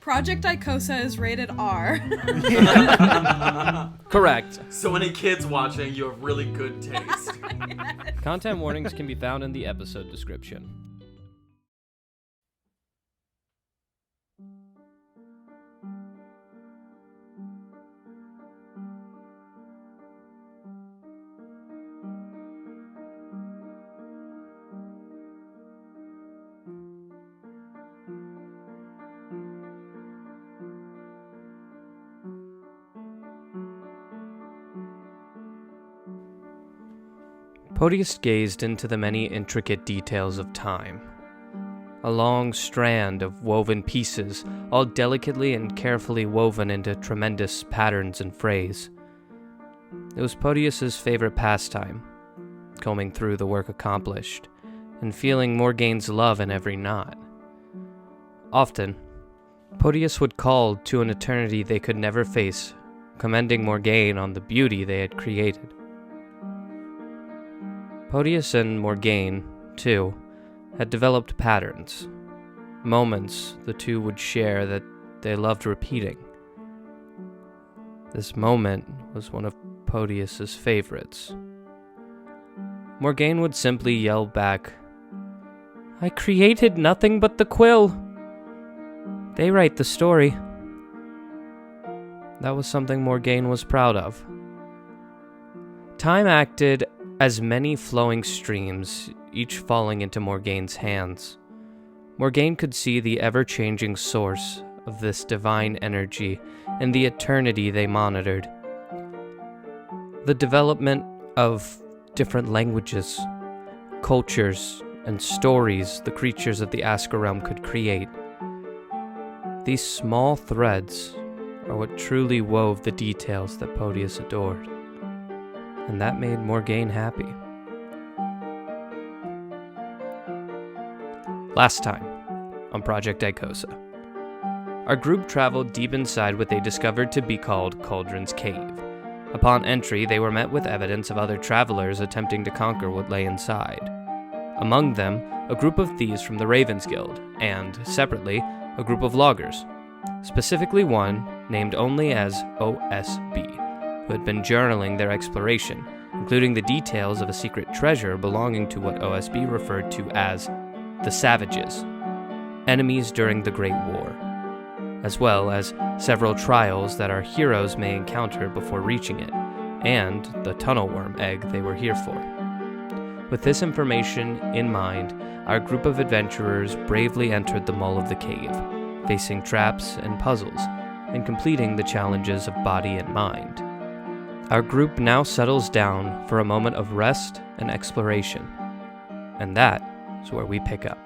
Project Icosa is rated R. Correct. So any kids watching, you have really good taste. Yes. Content warnings can be found in the episode description. Proteus gazed into the many intricate details of time. A long strand of woven pieces, all delicately and carefully woven into tremendous patterns and frays. It was Proteus's favorite pastime, combing through the work accomplished, and feeling Morgaine's love in every knot. Often, Proteus would call to an eternity they could never face, commending Morgaine on the beauty they had created. Proteus and Morgaine, too, had developed patterns, moments the two would share that they loved repeating. This moment was one of Proteus's favorites. Morgaine would simply yell back, "I created nothing but the quill. They write the story." That was something Morgaine was proud of. Time acted as many flowing streams, each falling into Morgaine's hands. Morgaine could see the ever-changing source of this divine energy and the eternity they monitored. The development of different languages, cultures, and stories the creatures of the Asker realm could create. These small threads are what truly wove the details that Proteus adored. And that made Morgaine happy. Last time, on Project Icosa, our group traveled deep inside what they discovered to be called Cauldron's Cave. Upon entry, they were met with evidence of other travelers attempting to conquer what lay inside. Among them, a group of thieves from the Ravens Guild, and, separately, a group of loggers, specifically one named only as OSB. Who had been journaling their exploration, including the details of a secret treasure belonging to what OSB referred to as the Savages, enemies during the Great War, as well as several trials that our heroes may encounter before reaching it, and the tunnel worm egg they were here for. With this information in mind, our group of adventurers bravely entered the maw of the cave, facing traps and puzzles, and completing the challenges of body and mind. Our group now settles down for a moment of rest and exploration. And that is where we pick up.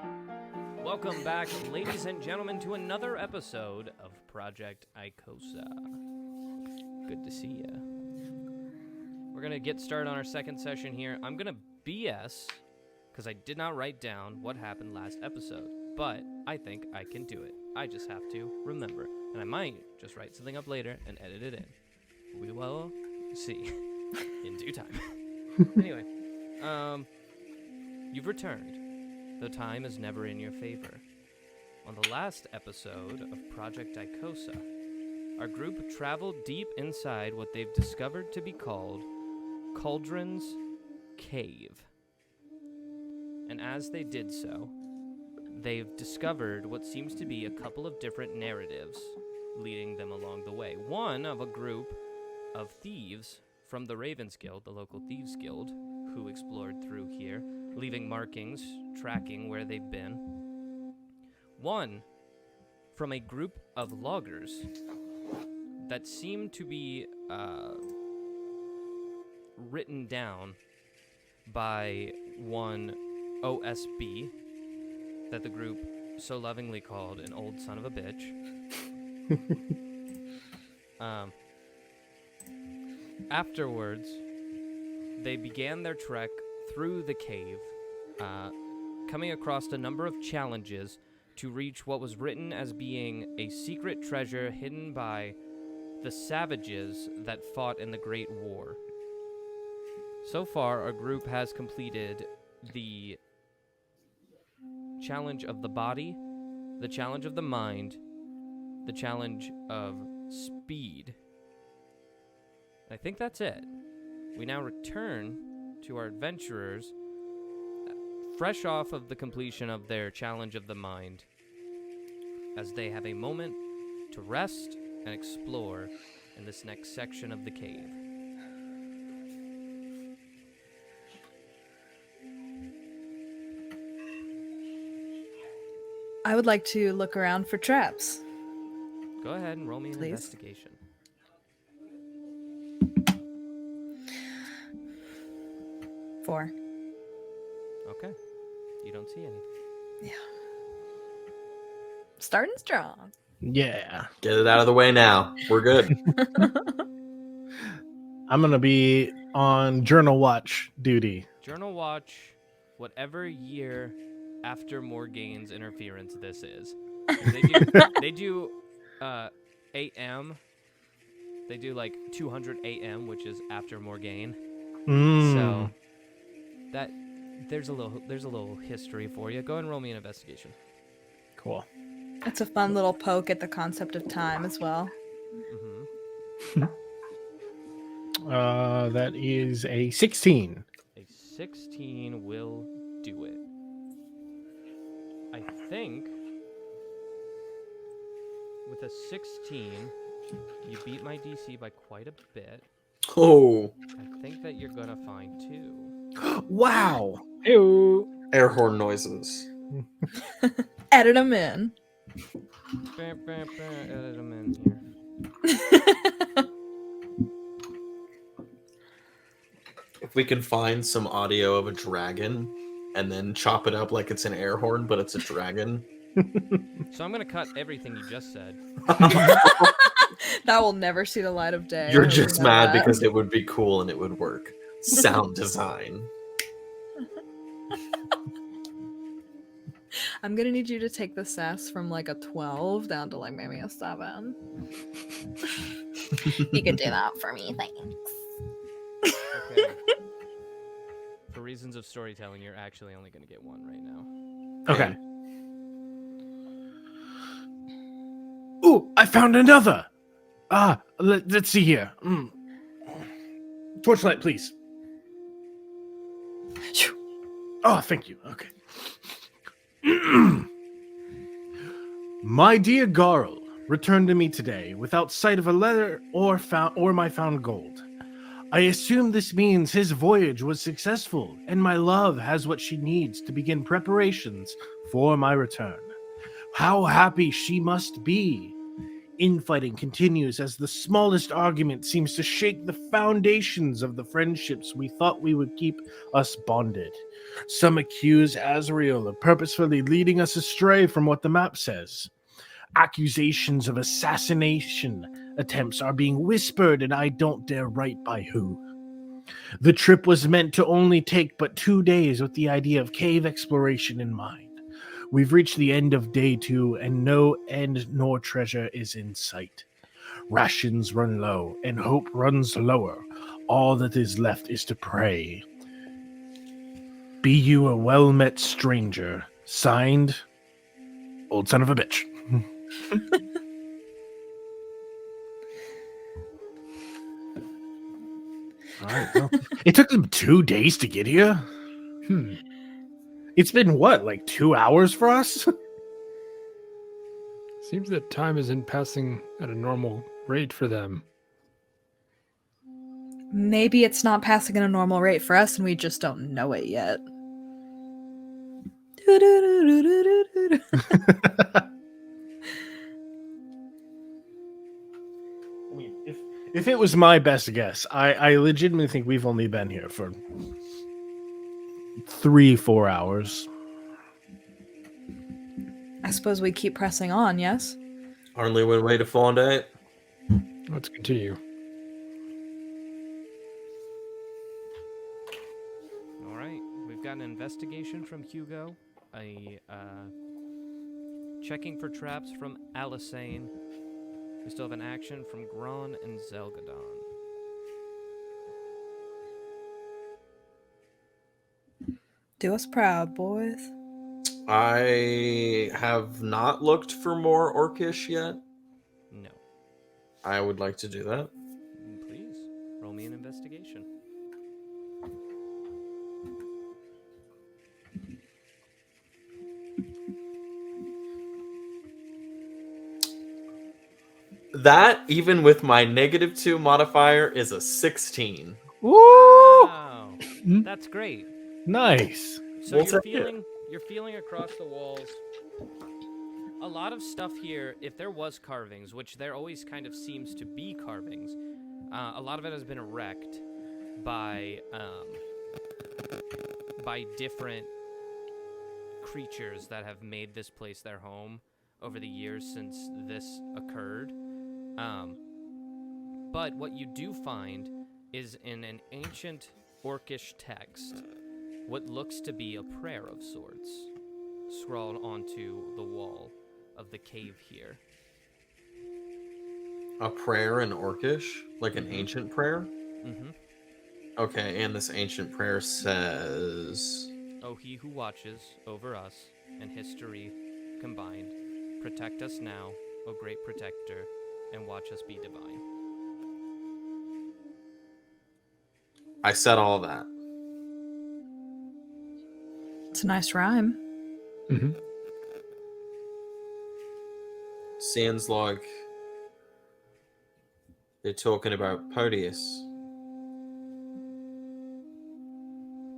Welcome back, ladies and gentlemen, to another episode of Project Icosa. Good to see you. We're going to get started on our second session here. I'm going to BS, because I did not write down what happened last episode. But I think I can do it. I just have to remember. And I might just write something up later and edit it in. We will see in due time. Anyway, you've returned, though time is never in your favor. On the last episode of Project Icosa, our group traveled deep inside what they've discovered to be called Cauldron's Cave. And as they did so, they've discovered what seems to be a couple of different narratives leading them along the way. One of a group of thieves from the Ravens Guild, the local thieves guild, who explored through here, leaving markings, tracking where they've been. One from a group of loggers that seemed to be written down by one OSB that the group so lovingly called an old son of a bitch. Afterwards, they began their trek through the cave, coming across a number of challenges to reach what was written as being a secret treasure hidden by the savages that fought in the Great War. So far, our group has completed the challenge of the body, the challenge of the mind, the challenge of speed. I think that's it. We now return to our adventurers, fresh off of the completion of their challenge of the mind, as they have a moment to rest and explore in this next section of the cave. I would like to look around for traps. Go ahead and roll me an Please. investigation. Four. Okay. You don't see anything. Yeah. Starting strong. Yeah. Get it out of the way now. We're good. I'm going to be on journal watch duty. Journal watch, whatever year after Morgaine's interference this is. 'Cause they do AM. They do like 200 AM, which is after Morgaine. So that there's a little history for you. Go ahead and roll me an investigation. Cool. It's a fun little poke at the concept of time as well. Mm-hmm. That is a 16. A 16 will do it. I think with a 16, you beat my DC by quite a bit. Oh, I think that you're gonna find two. wow. Ew. Air horn noises. Edit them in. Edit them in here. If we can find some audio of a dragon and then chop it up like it's an air horn, but it's a dragon. So I'm gonna cut everything you just said. That will never see the light of day. You're I just know mad that. because it would be cool and it would work. Sound design. I'm gonna need you to take the sass from like a 12 down to like maybe a 7. You can do that for me, thanks. Okay. For reasons of storytelling, you're actually only gonna get one right now. Okay. Ooh, I found another. Let's see here. Torchlight, please. Oh, thank you. Okay. My dear Garl returned to me today without sight of a letter or my found gold. I assume this means his voyage was successful and my love has what she needs to begin preparations for my return. How happy she must be. Infighting continues as the smallest argument seems to shake the foundations of the friendships we thought we would keep us bonded. Some accuse Azrael of purposefully leading us astray from what the map says. Accusations of assassination attempts are being whispered, and I don't dare write by who. The trip was meant to only take but 2 days with the idea of cave exploration in mind. We've reached the end of day 2, and no end nor treasure is in sight. Rations run low, and hope runs lower. All that is left is to pray. Be you a well-met stranger. Signed, Old Son of a Bitch. All right. Well, it took them 2 days to get here. It's been what, like 2 hours for us? Seems that time isn't passing at a normal rate for them. Maybe it's not passing at a normal rate for us and we just don't know it yet. I mean, if it was my best guess, I legitimately think we've only been here for 3-4 hours. I suppose we keep pressing on, yes? Hardly would wait a full day. Let's continue. All right, we've got an investigation from Hugo, a checking for traps from Alisane. We still have an action from Gron and Zelgadon. Do us proud, boys. I have not looked for more Orcish yet. I would like to do that. Please, roll me an investigation. That, even with my -2 modifier, is a 16. Woo! Wow, that's great. Nice. So We'll you're take it. feeling across the walls. A lot of stuff here, if there was carvings, which there always kind of seems to be carvings, a lot of it has been wrecked by different creatures that have made this place their home over the years since this occurred. But what you do find is in an ancient Orcish text, what looks to be a prayer of sorts, scrawled onto the wall of the cave here. A prayer in Orcish? Like an ancient prayer? Mm-hmm. Okay, and this ancient prayer says... O he who watches over us and history combined, protect us now, O great protector, and watch us be divine. I said all that. It's a nice rhyme. Mm-hmm. Sounds like they're talking about Podius.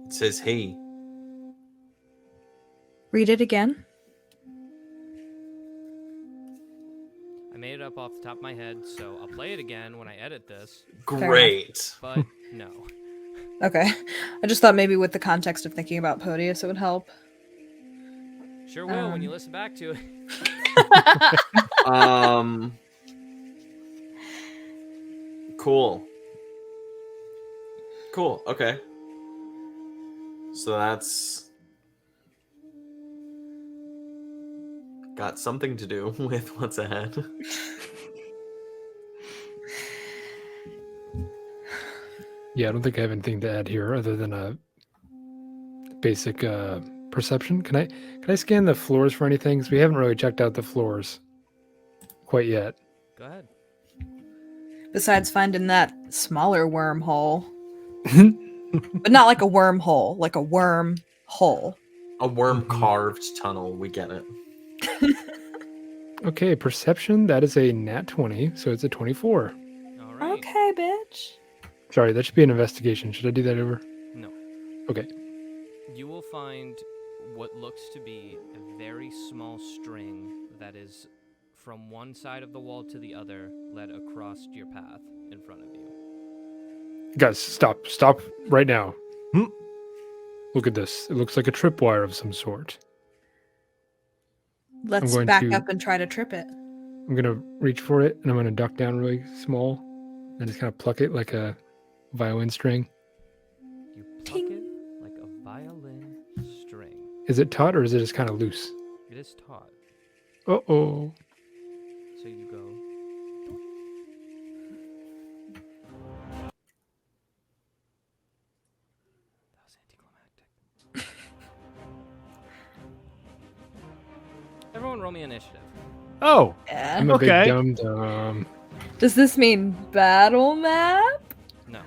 It says he. Read it again. I made it up off the top of my head, so I'll play it again when I edit this, Great. but no. Okay. I just thought maybe with the context of thinking about Podius, it would help. Sure will when you listen back to it. Cool. Cool. Okay. So that's got something to do with what's ahead. Yeah, I don't think I have anything to add here other than a basic perception. Can I scan the floors for anything? Because we haven't really checked out the floors quite yet. Go ahead. Besides finding that smaller wormhole. But not like a wormhole, like a worm hole. A worm carved tunnel. We get it. Okay, perception. That is a nat 20, so it's a 24. All right. Okay, bitch. Sorry, that should be an investigation. Should I do that over? No. Okay. You will find what looks to be a very small string that is from one side of the wall to the other, led across your path in front of you. Guys, stop. Stop right now. Look at this. It looks like a tripwire of some sort. Let's going back to- up and try to trip it. I'm going to reach for it, and I'm going to duck down really small and just kind of pluck it like a violin string. You pluck Ting. it like a violin string. Is it taut, or is it just kind of loose? It is taut. Uh-oh. So you go. That was anticlimactic. Everyone roll me initiative. Oh, Yeah. I'm a Okay. big dum-dum. Does this mean battle map? No.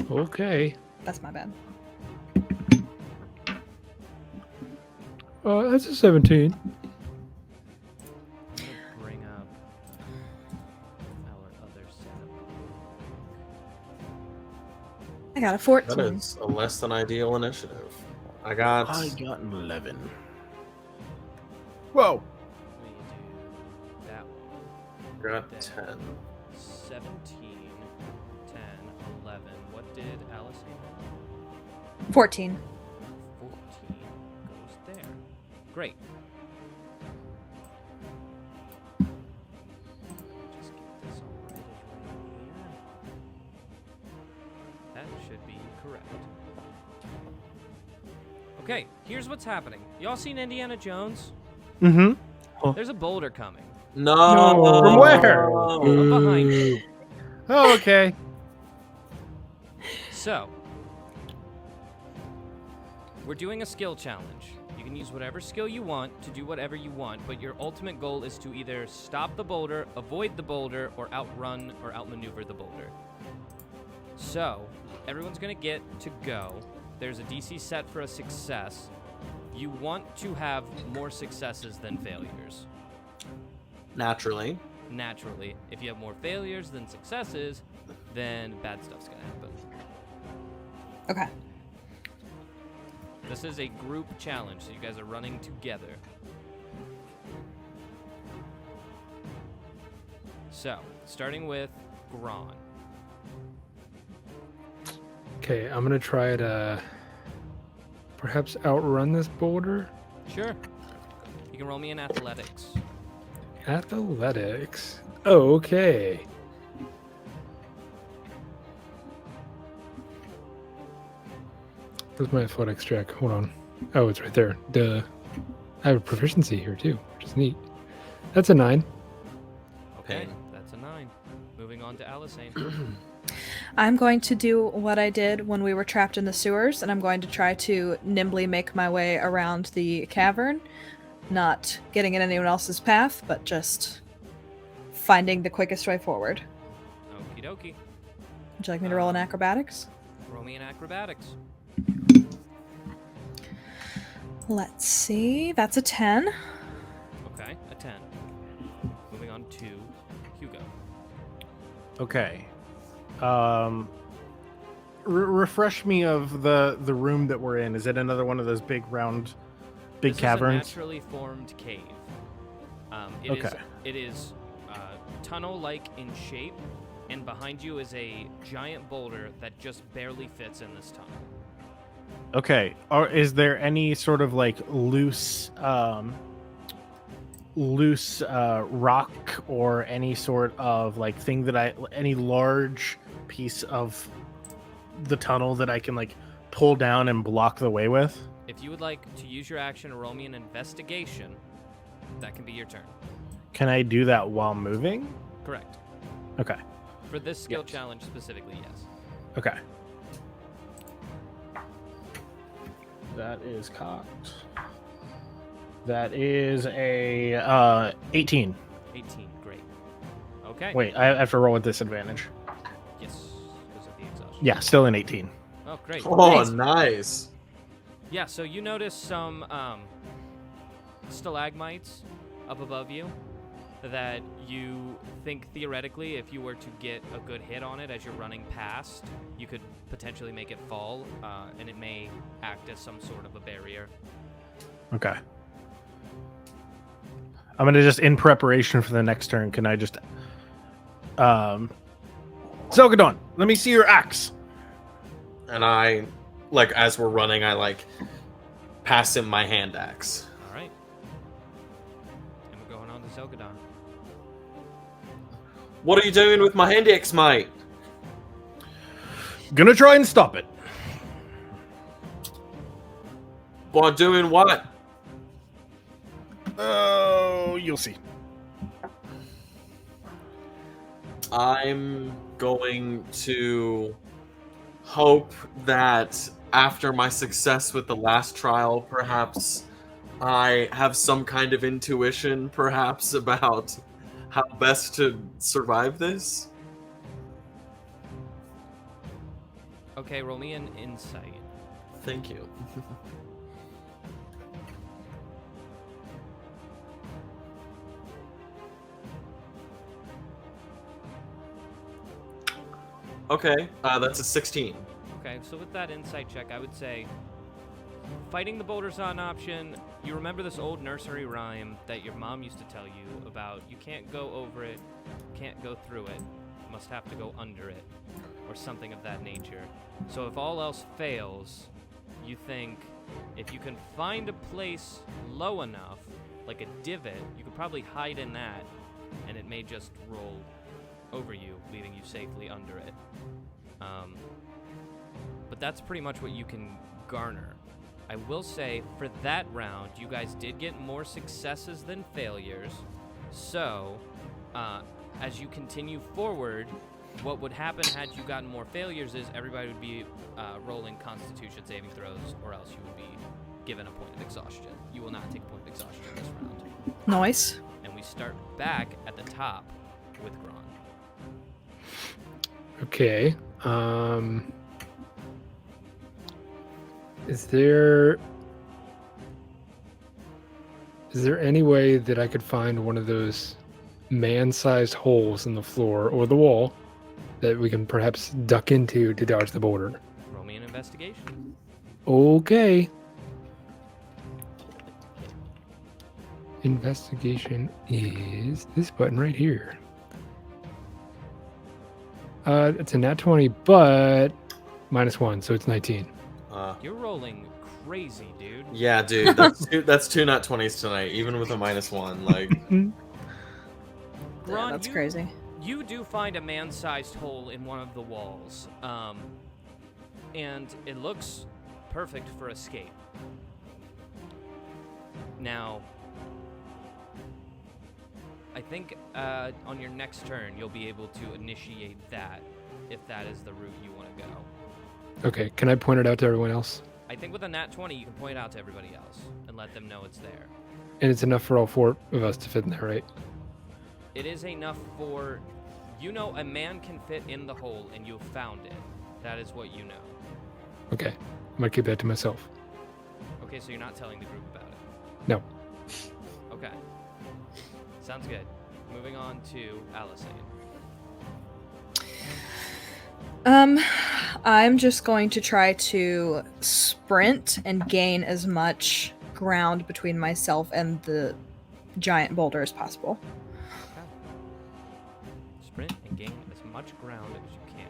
Okay. That's my bad. That's a 17. I'm gonna bring up our other setup. I got a That 14. is a less than ideal initiative. I got I got an 11. Whoa. We do that one. got 10. 17, 10, 11. What did Alice say? 14. 14 goes there. Great. Just get this all right here. That should be correct. Okay, here's what's happening. Y'all seen Indiana Jones? Mm-hmm. There's a boulder coming. No. From where? Up behind you. Oh, okay. So, we're doing a skill challenge. You can use whatever skill you want to do whatever you want, but your ultimate goal is to either stop the boulder, avoid the boulder, or outrun or outmaneuver the boulder. So, everyone's going to get to go. There's a DC set for a success. You want to have more successes than failures. Naturally. Naturally. If you have more failures than successes, then bad stuff's going to happen. Okay. This is a group challenge, so you guys are running together. So, starting with Gron. Okay, I'm gonna try to perhaps outrun this boulder. Sure. You can roll me in athletics. Athletics. Oh, okay. Where's my athletics check? Hold on. Oh, it's right there. Duh. I have a proficiency here too, which is neat. That's a 9. Okay, Pain. that's a 9. Moving on to Alisane. I'm going to do what I did when we were trapped in the sewers, and I'm going to try to nimbly make my way around the cavern, not getting in anyone else's path, but just finding the quickest way forward. Okie dokie. Would you like me to roll in acrobatics? Roll me in acrobatics. Let's see. That's a 10. Okay, a 10. Moving on to Hugo. Okay. Refresh me of the room that we're in. Is it another one of those big round, big This caverns? is a naturally formed cave. Okay. It is tunnel-like in shape, and behind you is a giant boulder that just barely fits in this tunnel. Okay. Is there any sort of like loose rock or any sort of like thing that any large piece of the tunnel that I can like pull down and block the way with? If you would like to use your action to roll me an investigation, that can be your turn. Can I do that while moving? Correct. Okay. For this skill Yes. challenge specifically, yes. Okay. That is cocked. That is a 18. 18, great. Okay. Wait, I have to roll with disadvantage. Yes, because of the exhaustion. Yeah, still an 18. Oh, great. Oh, Nice. nice. Yeah, so you notice some stalagmites up above you that you think theoretically if you were to get a good hit on it as you're running past, you could potentially make it fall, and it may act as some sort of a barrier. Okay. I'm gonna just, in preparation for the next turn, can I just Zelgadon, let me see your axe. And I, like, as we're running, I, like, pass him my hand axe. All right. And we're going on to Zelgadon. What are you doing with my hand axe, mate? Gonna try and stop it. By doing what? Oh, you'll see. I'm going to hope that after my success with the last trial, perhaps I have some kind of intuition, perhaps, about how best to survive this. Okay, roll me an insight. Thank you. Okay, that's a 16. Okay, so with that insight check, I would say fighting the boulder's not an option. You remember this old nursery rhyme that your mom used to tell you about you can't go over it, can't go through it, you must have to go under it, or something of that nature. So if all else fails, you think if you can find a place low enough, like a divot, you could probably hide in that, and it may just roll over you, leaving you safely under it. But that's pretty much what you can garner. I will say, for that round, you guys did get more successes than failures. So, as you continue forward, what would happen had you gotten more failures is everybody would be rolling Constitution saving throws, or else you would be given a point of exhaustion. You will not take a point of exhaustion this round. Nice. And we start back at the top with Gron. Okay. Is there any way that I could find one of those man-sized holes in the floor or the wall that we can perhaps duck into to dodge the boulder? Roll me an investigation. Okay. Investigation is this button right here. It's a nat 20, but -1, so it's 19. You're rolling crazy, dude. Yeah, dude, that's two nat 20s tonight, even with a -1. Like, Gron, That's crazy. You do find a man-sized hole in one of the walls, and it looks perfect for escape. Now, I think on your next turn you'll be able to initiate that, if that is the route you want to go. Okay, can I point it out to everyone else? I think with a nat 20 you can point it out to everybody else and let them know it's there. And it's enough for all 4 of us to fit in there, right? It is enough for, a man can fit in the hole and you've found it. That is what you know. Okay, I'm gonna keep that to myself. Okay, so you're not telling the group about it? No. Okay. Sounds good. Moving on to Alisane. I'm just going to try to sprint and gain as much ground between myself and the giant boulder as possible. Okay. Sprint and gain as much ground as you can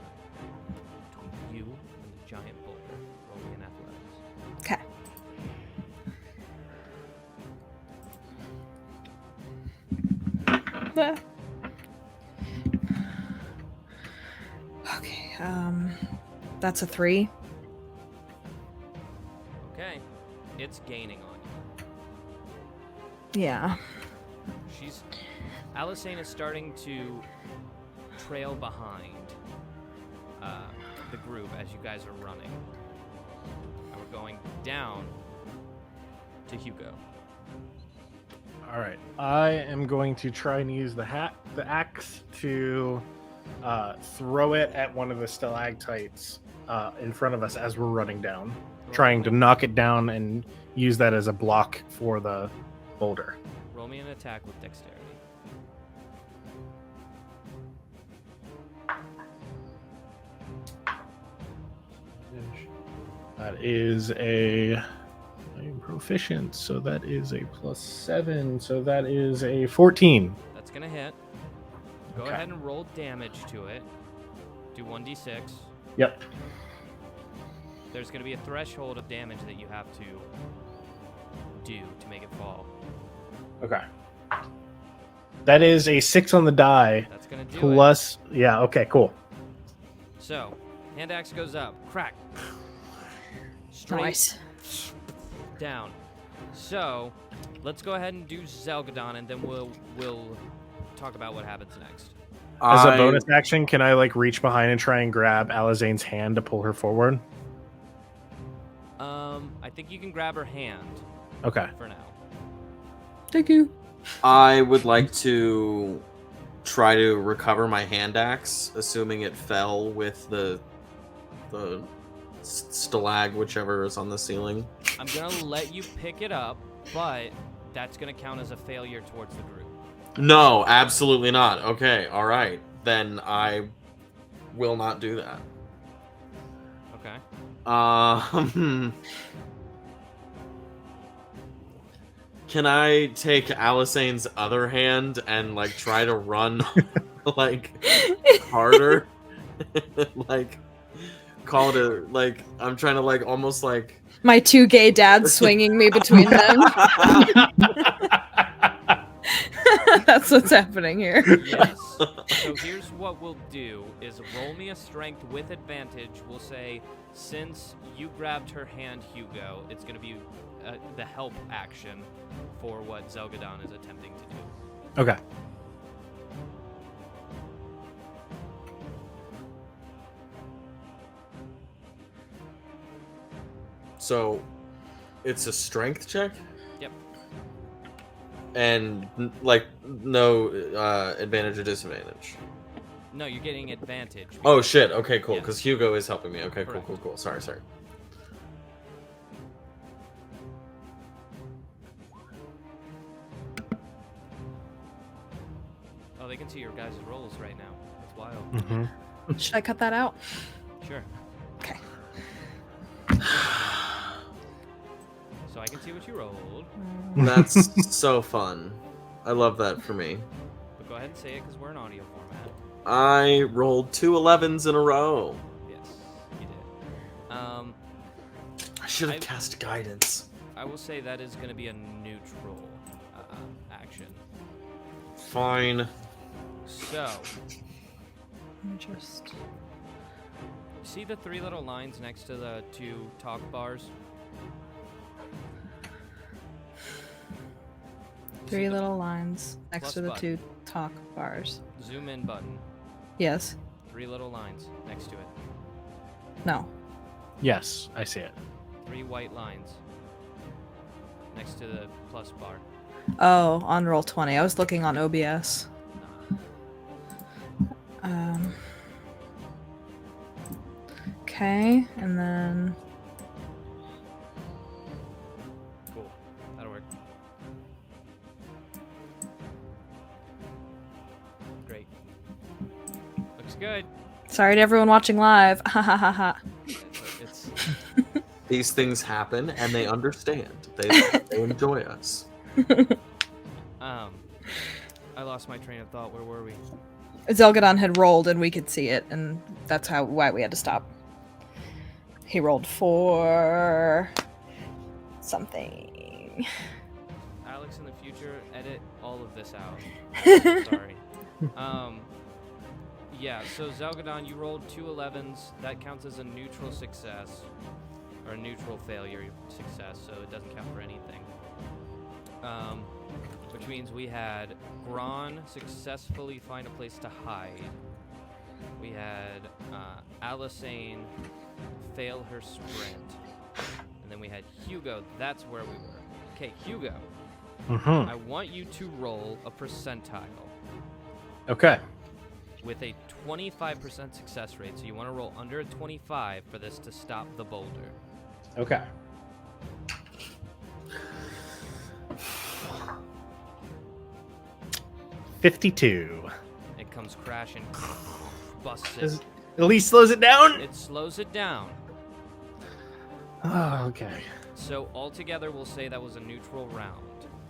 between you and the giant boulder. Roll me an athletics. Okay. Okay, that's a 3. Okay. It's gaining on you. Yeah. Alisane is starting to trail behind the group as you guys are running. And we're going down to Hugo. All right, I am going to try and use the axe to throw it at one of the stalactites in front of us as we're running down, trying to knock it down and use that as a block for the boulder. Roll me an attack with dexterity. That is I'm proficient, so that is a +7, so that is a 14. That's gonna hit. Go ahead and roll damage to it. Do 1d6. Yep. There's gonna be a threshold of damage that you have to do to make it fall. Okay. That is a 6 on the die. That's gonna do plus, yeah, okay, cool. So, hand axe goes up. Crack. Straight Nice. down. So, let's go ahead and do Zelgadon, and then we'll talk about what happens next. As a bonus action, can I reach behind and try and grab Alizane's hand to pull her forward? I think you can grab her hand. Okay. For now. Thank you. I would like to try to recover my hand axe, assuming it fell with the stalag, whichever is on the ceiling. I'm gonna let you pick it up, but that's gonna count as a failure towards the group. No, absolutely not. Okay, all right. Then I will not do that. Okay. Can I take Alisane's other hand and try to run harder? Call it a I'm trying to almost My 2 gay dads swinging me between them. That's what's happening here. Yes. So here's what we'll do is roll me a strength with advantage. We'll say, since you grabbed her hand, Hugo, it's going to be the help action for what Zelgadon is attempting to do. Okay. So It's a strength check? Yep. And, like, no advantage or disadvantage? No, you're getting advantage. Oh, shit. Okay, cool. Yeah. Because Hugo is helping me. Okay, Correct. cool. Sorry. Oh, they can see your guys' rolls right now. That's wild. Mm-hmm. Should I cut that out? Sure. Okay. So I can see what you rolled. That's so fun. I love that for me. But go ahead and say it because we're in audio format. I rolled 2 11s in a row. Yes, you did. I should have I- cast guidance. I will say that is going to be a neutral action. Fine. So, Let me just. see the 3 little lines next to the 2 talk bars? 3 little lines next plus to the button. 2 talk bars. Zoom in button. Yes. 3 little lines next to it. No. Yes, I see it. 3 white lines next to the plus bar. Oh, on Roll20. I was looking on OBS. Okay, and then Cool. That'll work. Great. Looks good. sorry to everyone watching live. Ha ha ha ha. It's These things happen, and they understand. They enjoy us. I lost my train of thought. Where were we? Zelgadon had rolled and we could see it, and that's why we had to stop. He rolled for something. Alex, in the future, edit all of this out. Sorry. Yeah, so Zelgadon, you rolled 2 11s. That counts as a neutral success. Or a neutral failure success, so it doesn't count for anything. Which means we had Gron successfully find a place to hide. We had Alisane fail her sprint. And then we had Hugo. That's where we were. Okay, Hugo. Mm-hmm. I want you to roll a percentile Okay. with a 25% success rate. So you want to roll under a 25 for this to stop the boulder. Okay. $52. It comes crashing, busts it. At least slows it down. It slows it down. Oh, okay. So altogether, we'll say that was a neutral round.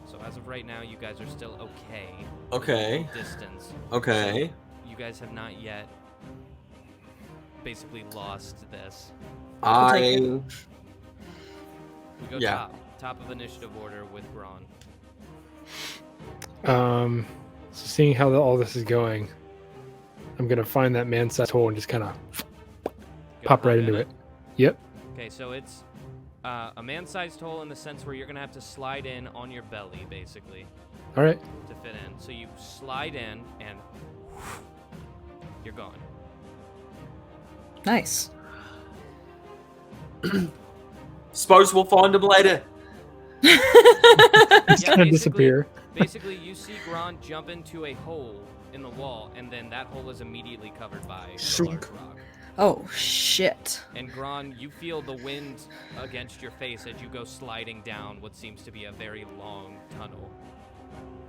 So as of right now, you guys are still okay. Okay. Distance. Okay. You guys have not yet basically lost this. I. We go Yeah. top of initiative order with Gron. So seeing how all this is going, I'm gonna find that man-sized hole and just kind of Go pop right hop into in it. Yep. Okay, so it's a man-sized hole in the sense where you're gonna have to slide in on your belly, basically, All right. to fit in. So you slide in and you're gone. Nice. Suppose we'll find him later. It's Yeah, gonna disappear. Basically, you see Gron jump into a hole in the wall, and then that hole is immediately covered by the large rock. Oh, shit. And Gron, you feel the wind against your face as you go sliding down what seems to be a very long tunnel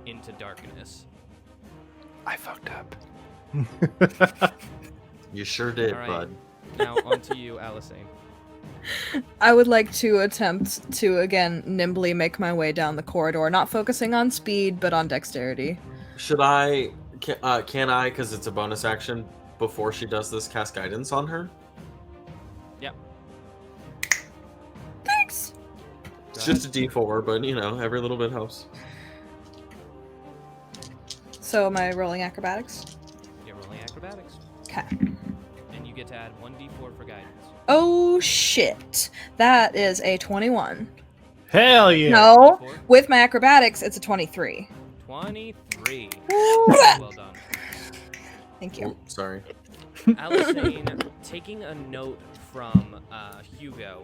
into darkness. I fucked up. You sure did, All right. bud. Now, on to you, Alisane. I would like to attempt to, again, nimbly make my way down the corridor, not focusing on speed, but on dexterity. Should I? Can I? Because it's a bonus action. Before she does this, cast guidance on her. Yep. Thanks! It's just a D4, but you know, every little bit helps. So am I rolling acrobatics? You're rolling acrobatics. Okay. And you get to add 1d4 for guidance. Oh, shit. That is a 21. Hell yeah. No, 4? with my acrobatics, it's a 23. 23. Woo! Well done. Thank you. Oh, sorry. Alisane, taking a note from Hugo,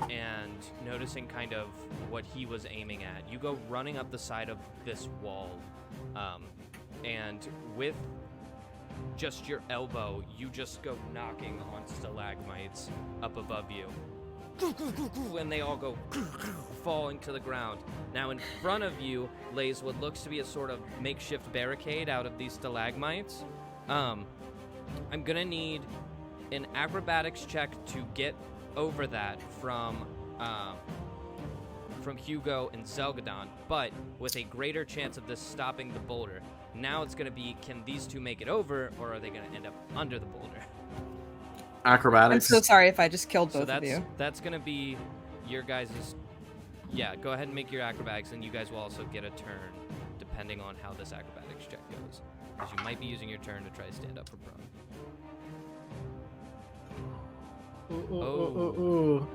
and noticing kind of what he was aiming at. You go running up the side of this wall, and with just your elbow, you just go knocking on stalagmites up above you. And they all go falling to the ground. Now in front of you lays what looks to be a sort of makeshift barricade out of these stalagmites. I'm gonna need an acrobatics check to get over that from Hugo and Zelgadon, but with a greater chance of this stopping the boulder. Now it's gonna be, can these two make it over, or are they gonna end up under the boulder? Acrobatics. I'm so sorry if I just killed both So of you. that's gonna be your guys'. Yeah, go ahead and make your acrobatics, and you guys will also get a turn, depending on how this acrobatics check goes. Because you might be using your turn to try to stand up for prone.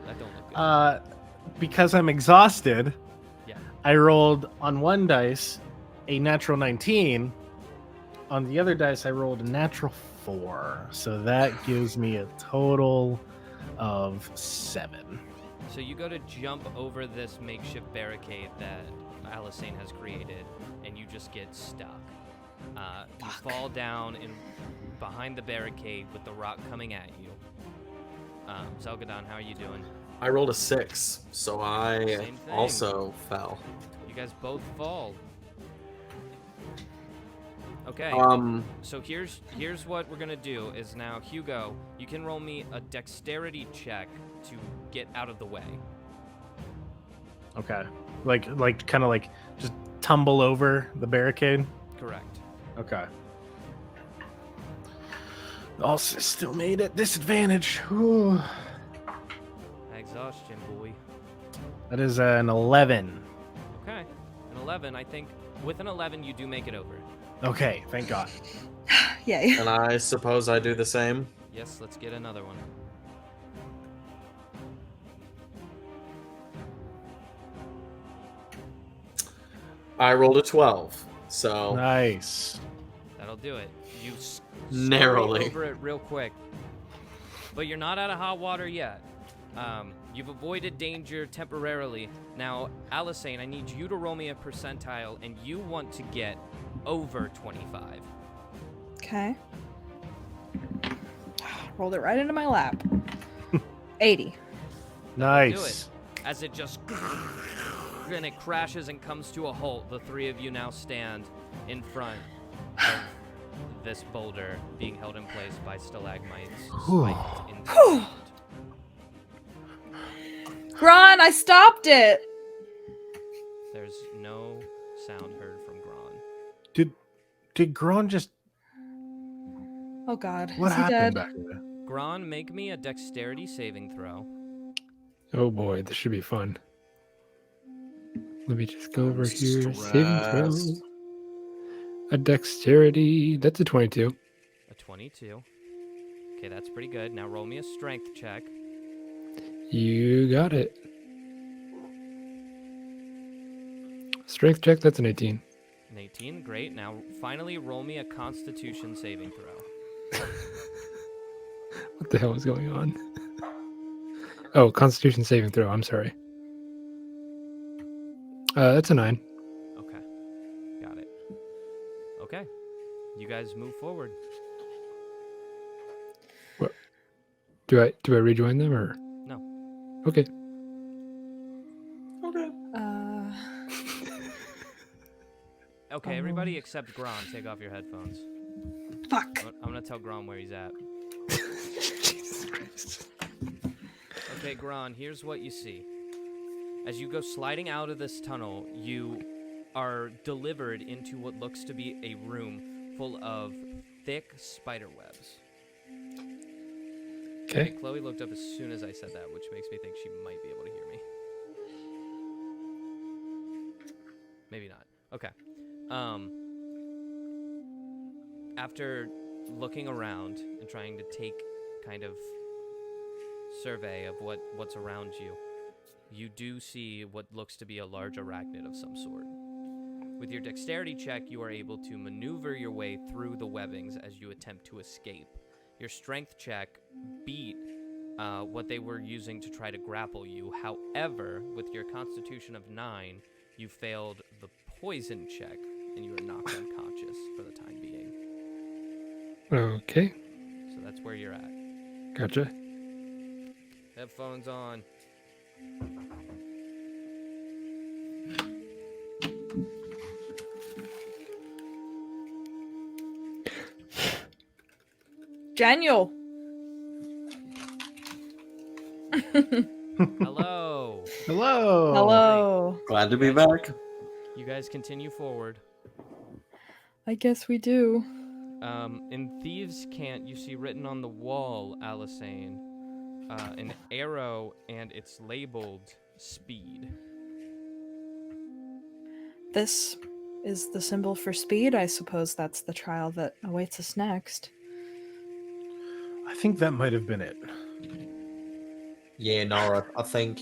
That don't look good. Because I'm exhausted, Yeah. I rolled on one dice a natural 19. On the other dice, I rolled a natural 4. So that gives me a total of 7. So you go to jump over this makeshift barricade that Alisane has created, and you just get stuck. You fall down behind the barricade with the rock coming at you. Zelgadon, how are you doing? I rolled a 6, so I Same thing. also fell. You guys both fall. Okay. So here's what we're gonna do is now, Hugo, you can roll me a dexterity check to get out of the way. Okay. Like kind of like just tumble over the barricade. Correct. Okay. Also still made at disadvantage. Whew. Exhaustion, boy. That is an 11. Okay. An 11, I think. With an 11, you do make it over. Okay, thank God. Yay. And I suppose I do the same. Yes, let's get another one. I rolled a 12, so Nice. That'll do it. You Narrowly. scurry over it real quick. But you're not out of hot water yet. You've avoided danger temporarily. Now, Alisane, I need you to roll me a percentile, and you want to get over 25. Okay. Rolled it right into my lap. 80. Nice. As it just and it crashes and comes to a halt, the three of you now stand in front of this boulder being held in place by stalagmites spiked into the ground. Gron, I stopped it! There's no sound heard from Gron. Did Gron just Oh god. what Is he happened dead? back there? Gron, make me a dexterity saving throw. Oh boy, this should be fun. Let me just go over here. Saving throw. Stressed. A dexterity. That's a 22. A 22. Okay, that's pretty good. Now roll me a strength check. You got it. Strength check, that's an 18. An 18, great. Now finally roll me a constitution saving throw. What the hell is going on? Oh, Constitution saving throw. I'm sorry. That's a 9. Okay. Got it. Okay. You guys move forward. Do I rejoin them or? No. Okay. Okay. Okay, everybody except Gron, take off your headphones. Fuck. I'm gonna tell Gron where he's at. Jesus Christ. Okay, Gron, here's what you see. As you go sliding out of this tunnel, you are delivered into what looks to be a room full of thick spider webs. Okay. Chloe looked up as soon as I said that, which makes me think she might be able to hear me. Maybe not. Okay. After looking around and trying to take kind of survey of what's around you, you do see what looks to be a large arachnid of some sort. With your dexterity check, you are able to maneuver your way through the webbings as you attempt to escape. Your strength check beat what they were using to try to grapple you. However, with your constitution of 9, you failed the poison check, and you are knocked unconscious for the time being. Okay, So that's where you're at. gotcha. Headphones on. Daniel. Hello. Hello. Hello. Glad to be back. You guys continue forward. I guess we do. In Thieves' Cant, you see written on the wall, Alisane, an arrow, and it's labeled speed. This is the symbol for speed. I suppose that's the trial that awaits us next. I think that might have been it. Yeah, no, I think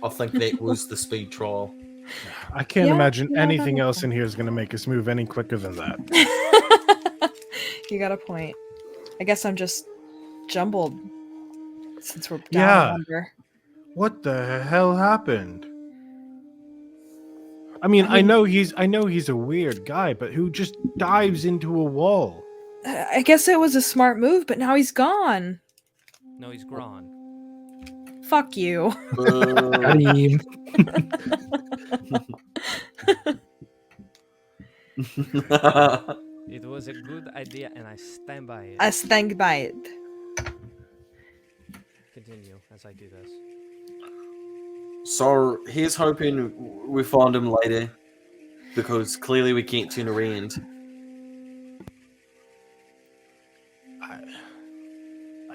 that was the speed trial. I can't Yeah, imagine yeah, anything that else makes in here is going to make us move any quicker than that. You got a point. I guess I'm just jumbled since we're down Yeah. a number. What the hell happened? I mean, I know he's a weird guy, but who just dives into a wall? I guess it was a smart move, but now he's gone. No, he's Gron. Fuck you. Got him. It was a good idea, and I stand by it. I stand by it. Continue as I do this. So he's hoping we find him later, because clearly we can't turn around.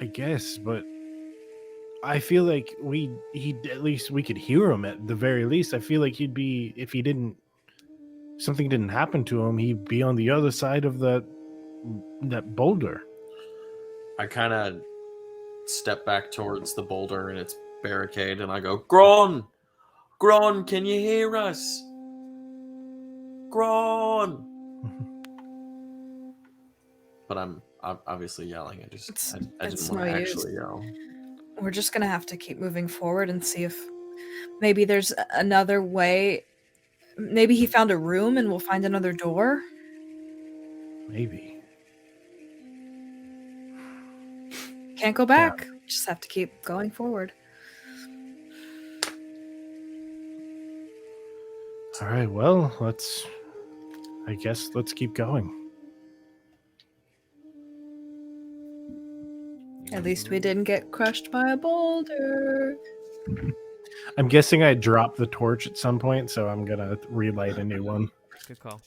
I guess, but I feel like at least we could hear him at the very least. I feel like he'd be, if something didn't happen to him, he'd be on the other side of that boulder. I kind of step back towards the boulder and its barricade, and I go, Gron! Gron, can you hear us? Gron! But I'm obviously yelling. I It's didn't no want to use. actually yell. We're just gonna have to keep moving forward and see if maybe there's another way. Maybe he found a room and we'll find another door. Maybe. Can't go back. Just have to keep going forward. All right, well, let's keep going. At least we didn't get crushed by a boulder. I'm guessing I dropped the torch at some point, so I'm gonna relight a new one. Good call.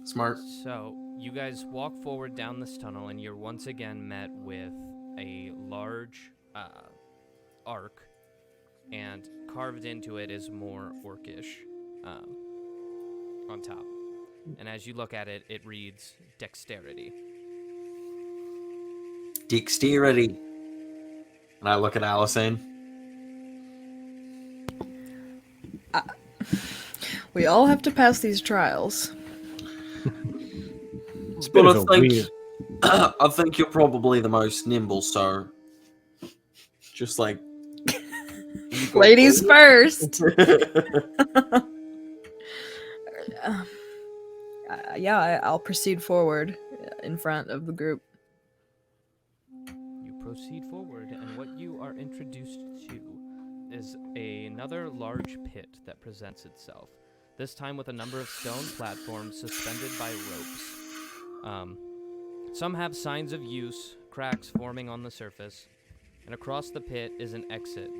Smart. So, you guys walk forward down this tunnel, and you're once again met with a large arc, and carved into it is more orcish on top. And as you look at it, it reads Dexterity. Dexterity. And I look at Alisane. We all have to pass these trials. It's a bit of a weird. I think you're probably the most nimble, so just like Ladies first. Yeah, I'll proceed forward in front of the group. You proceed forward, and what you are introduced to is another large pit that presents itself, this time with a number of stone platforms suspended by ropes. Some have signs of use, cracks forming on the surface, and across the pit is an exit.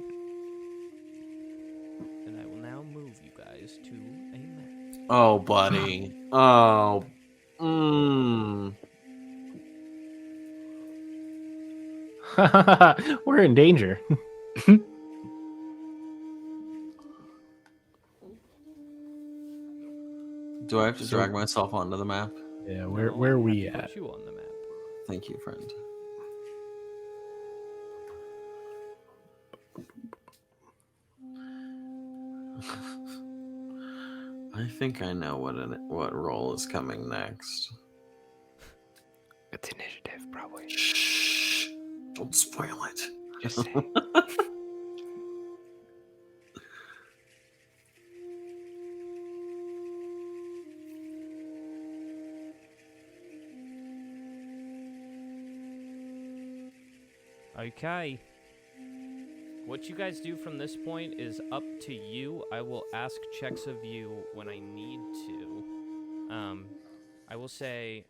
And I will now move you guys to a map. Oh, buddy. Oh. We're in danger. Do I have to drag myself onto the map? Yeah, No, where are I we have to at? put you on the map. Thank you, friend. I think I know what role is coming next. It's initiative, probably. Shh! Don't spoil it. Jesse. Okay. What you guys do from this point is up to you. I will ask checks of you when I need to. I will say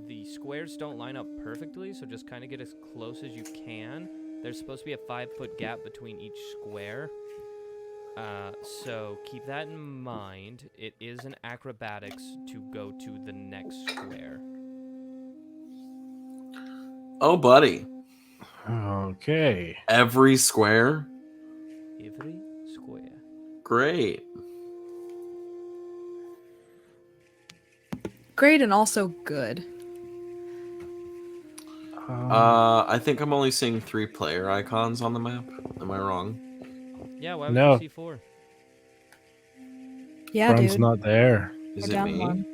the squares don't line up perfectly, so just kind of get as close as you can. There's supposed to be a 5-foot gap between each square. So keep that in mind. It is an acrobatics to go to the next square. Oh, buddy. Okay. Every square? Every square. Great. Great and also good. I think I'm only seeing 3 player icons on the map. Am I wrong? Yeah, why would No. you see 4? Yeah, Gron's dude. not there. Is We're it down me? one.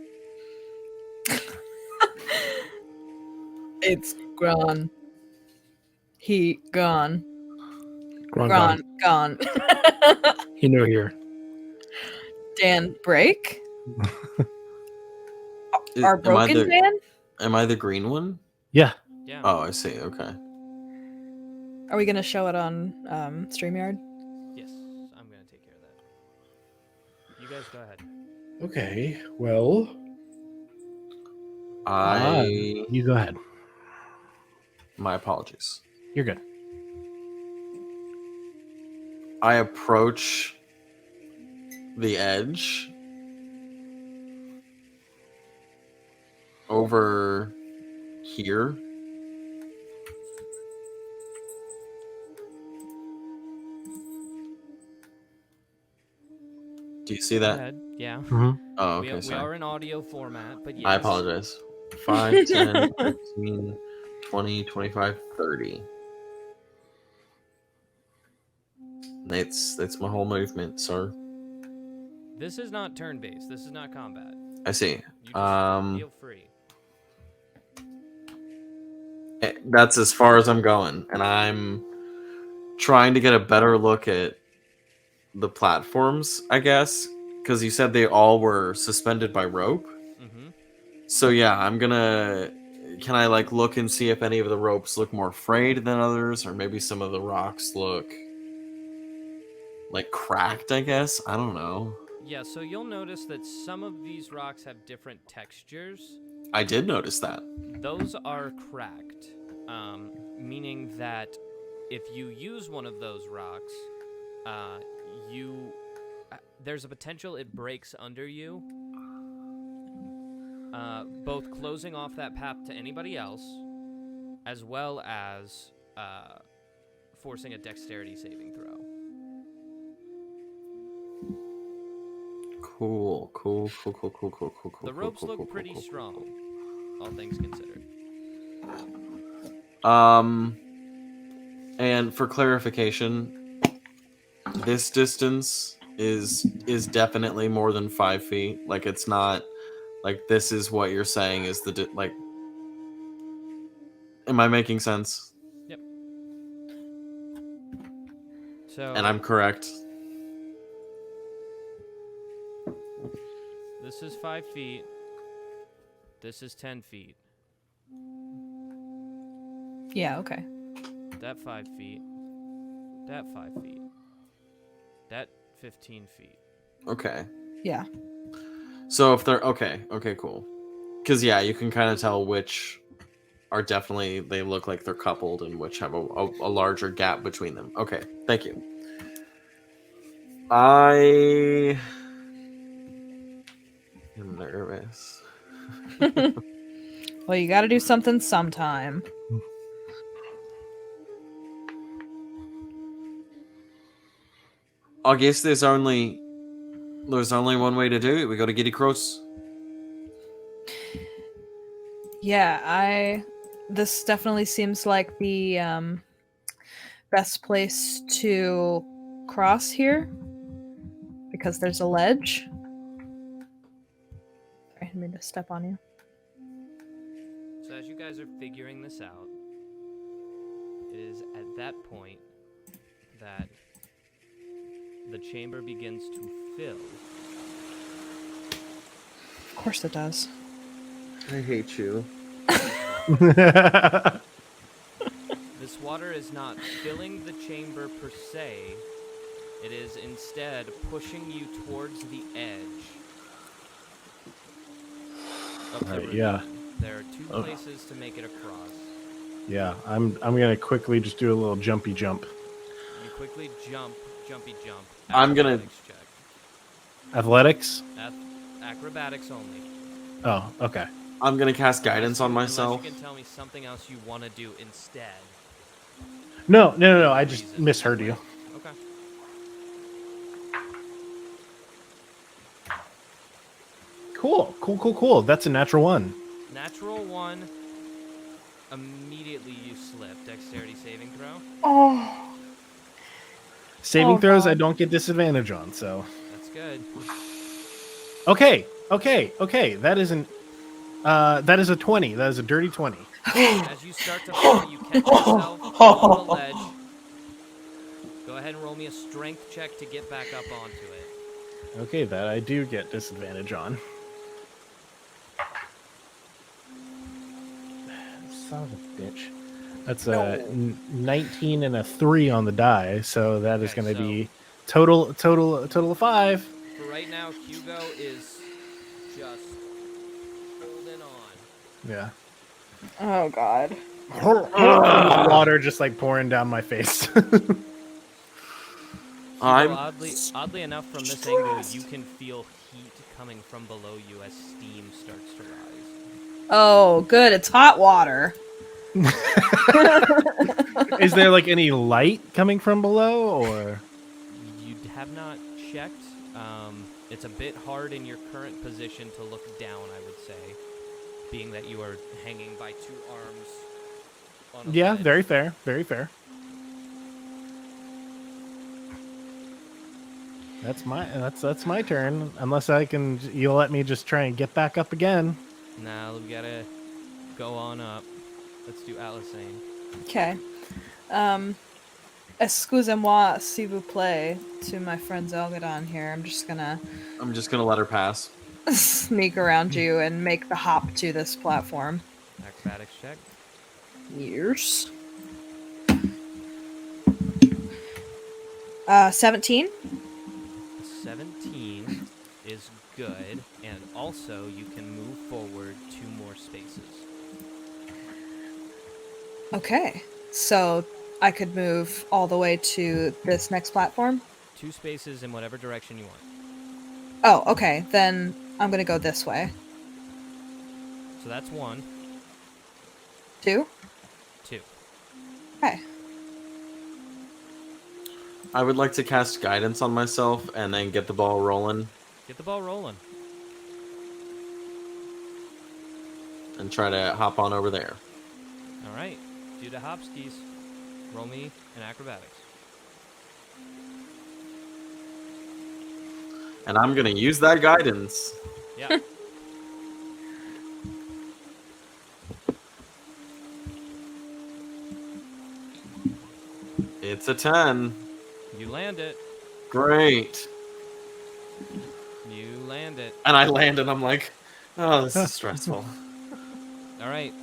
It's Gron. He gone. Gron. Gone. He knew here. Dan break? Am Our I broken the Dan? Am I the green one? Yeah. Yeah. Oh, I see. Okay. Are we gonna show it on StreamYard? Yes, I'm going to take care of that. You guys go ahead. Okay. Well, I you go ahead. My apologies. You're good. I approach the edge over here. Do you see Go that? ahead. Yeah. Oh, We okay. are Sorry. in audio format, but yes. I apologize. 5, 10, 15, 20, 25, 30. That's my whole movement, sir. This is not turn-based. This is not combat. I see. You just feel free. That's as far as I'm going, and I'm trying to get a better look at the platforms, I guess, because you said they all were suspended by rope. Mm-hmm. So yeah, I'm gonna. Can I like look and see if any of the ropes look more frayed than others, or maybe some of the rocks look like cracked? I guess I don't know. Yeah, so you'll notice that some of these rocks have different textures. I did notice that. Those are cracked, meaning that if you use one of those rocks, there's a potential it breaks under you, both closing off that path to anybody else, as well as forcing a dexterity saving throw. Cool. The ropes look pretty strong, all things considered. And for clarification, this distance is definitely more than 5 feet. Like it's not like this is what you're saying is the like. Am I making sense? Yep. So. And I'm correct. This is 5 feet. This is 10 feet. Yeah, okay. That 5 feet. That 5 feet. That 15 feet. Okay. Yeah. So if they're okay, cool. Because yeah, you can kind of tell which are definitely they look like they're coupled and which have a larger gap between them. Okay, thank you. I am nervous. Well, you gotta do something sometime. I guess there's only one way to do it. We got to get across. Yeah, this definitely seems like the best place to cross here because there's a ledge. Sorry, I didn't mean to step on you. So as you guys are figuring this out, is at that point that the chamber begins to fill. Of course it does. I hate you. This water is not filling the chamber per se. It is instead pushing you towards the edge of the Alright, ravine. yeah. There are two places to make it across. Yeah, I'm gonna quickly just do a little jumpy jump. You quickly jumpy jump. I'm gonna- Acrobatics check. Athletics? Acrobatics only. Oh, okay. I'm gonna cast guidance on Unless myself. you can tell me something else you want to do instead. No. I just misheard you. Okay. Cool. That's a natural one. Natural one. Immediately you slip. Dexterity saving throw. Oh. Saving Oh, throws, God. I don't get disadvantage on. So. That's good. Okay. That isn't. That is a 20. That is a dirty 20. As you start to fall, you catch yourself on the ledge. Go ahead and roll me a strength check to get back up onto it. Okay, that I do get disadvantage on. Son of a bitch. That's a 19 and a 3 on the die, so that is Okay, going to so- be total of 5. For right now, Hugo is just holding on. Yeah. Oh God. Water just like pouring down my face. Hugo, I'm oddly enough, from this angle, you can feel heat coming from below you as steam starts to rise. Oh, good. It's hot water. Is there like any light coming from below, or? You have not checked. It's a bit hard in your current position to look down, I would say, being that you are hanging by two arms on a Yeah, ledge. very fair. Very fair. That's my turn. Unless you'll let me just try and get back up again. Now we gotta go on up. Let's do Alisane. Okay. Excusez-moi, s'il vous plaît, to my friend Zelgadon here. I'm just gonna let her pass. sneak around you and make the hop to this platform. Acrobatics check. Years. 17. 17 is good, and also you can move forward 2 more spaces. Okay. So I could move all the way to this next platform? 2 spaces in whatever direction you want. Oh, okay. Then I'm gonna go this way. So that's 1. 2? 2. Okay. I would like to cast guidance on myself and then get the ball rolling Get the ball rolling. and try to hop on over there. All right. Do the hopskis. Roll me an acrobatics. And I'm gonna use that guidance. Yeah. It's a 10. You land it. Great. You land it. And I land and I'm like, oh, this is stressful. All right.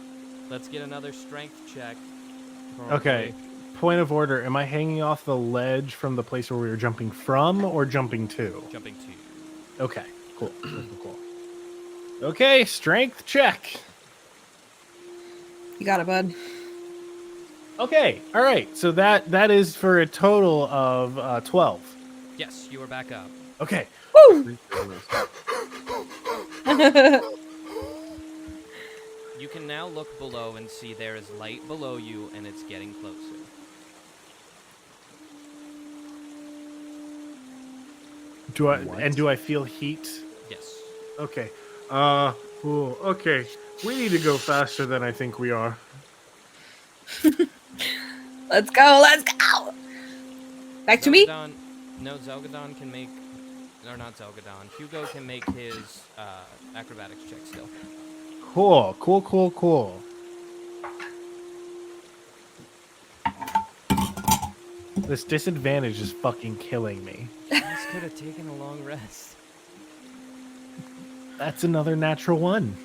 Let's get another strength check. Okay. Point of order. Am I hanging off the ledge from the place where we were jumping from, or jumping to? Jumping to. Okay. Cool. Okay. Strength check. You got it, bud. Okay. All right. So that is for a total of 12. Yes, you are back up. Okay. Woo! You can now look below and see there is light below you, and it's getting closer. Do I feel heat? Yes. Okay. Okay. We need to go faster than I think we are. Let's go! Let's go! Back to me? Zelgadon, no, Zelgadon can make, or not Zelgadon. Hugo can make his acrobatics check still. Cool. This disadvantage is fucking killing me. You just could have taken a long rest. That's another natural one.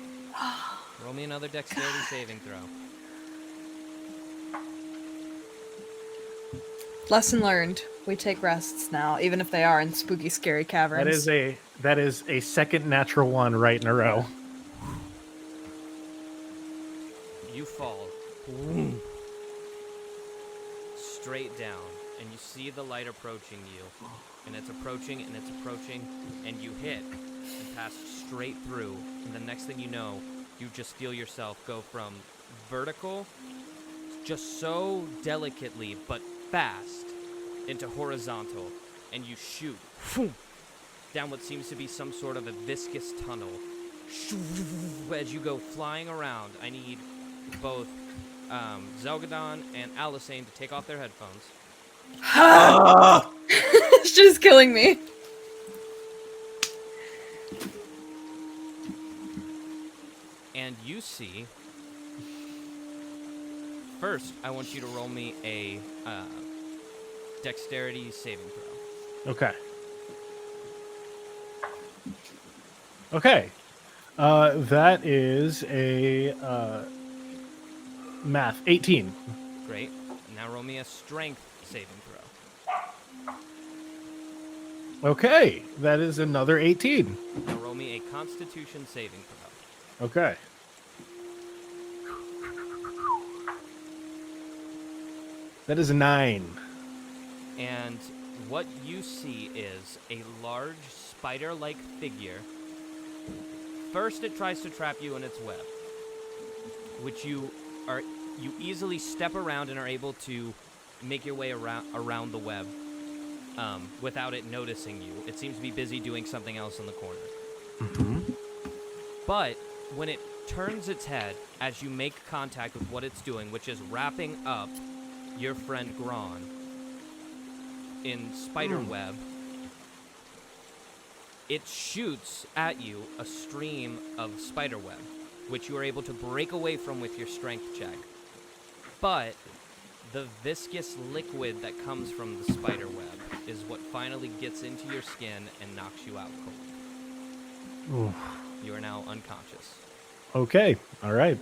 Roll me another dexterity saving throw. Lesson learned. We take rests now, even if they are in spooky, scary caverns. That is a second natural one right in a row. You fall straight down, and you see the light approaching you, and it's approaching, and it's approaching, and you hit and pass straight through, and the next thing you know, you just feel yourself go from vertical, just so delicately but fast, into horizontal, and you shoot down what seems to be some sort of a viscous tunnel. As you go flying around, I need both Zelgadon and Alisane to take off their headphones. It's just killing me. And you see... First, I want you to roll me a dexterity saving throw. Okay. Okay. That is a math 18. Great. Now roll me a strength saving throw. Okay, that is another 18. Now roll me a constitution saving throw. Okay. That is a 9. And what you see is a large spider-like figure. First, it tries to trap you in its web, which you easily step around and are able to make your way around the web without it noticing you. It seems to be busy doing something else in the corner. Mm-hmm. But when it turns its head, as you make contact with what it's doing, which is wrapping up your friend Gron in spider web, it shoots at you a stream of spider web, which you are able to break away from with your strength check. But the viscous liquid that comes from the spider web is what finally gets into your skin and knocks you out cold. Oof. You are now unconscious. Okay, all right.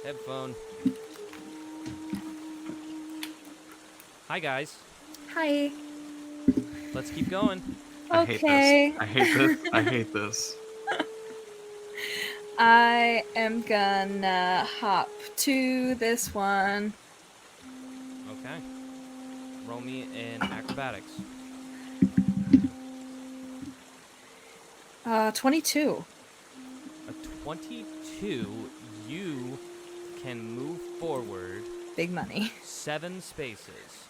Headphone. Hi, guys. Hi. Let's keep going. Okay. I hate this. I hate this. I am gonna hop to this one. Okay. Roll me in acrobatics. 22. A 22, you can move forward Big money. 7 spaces.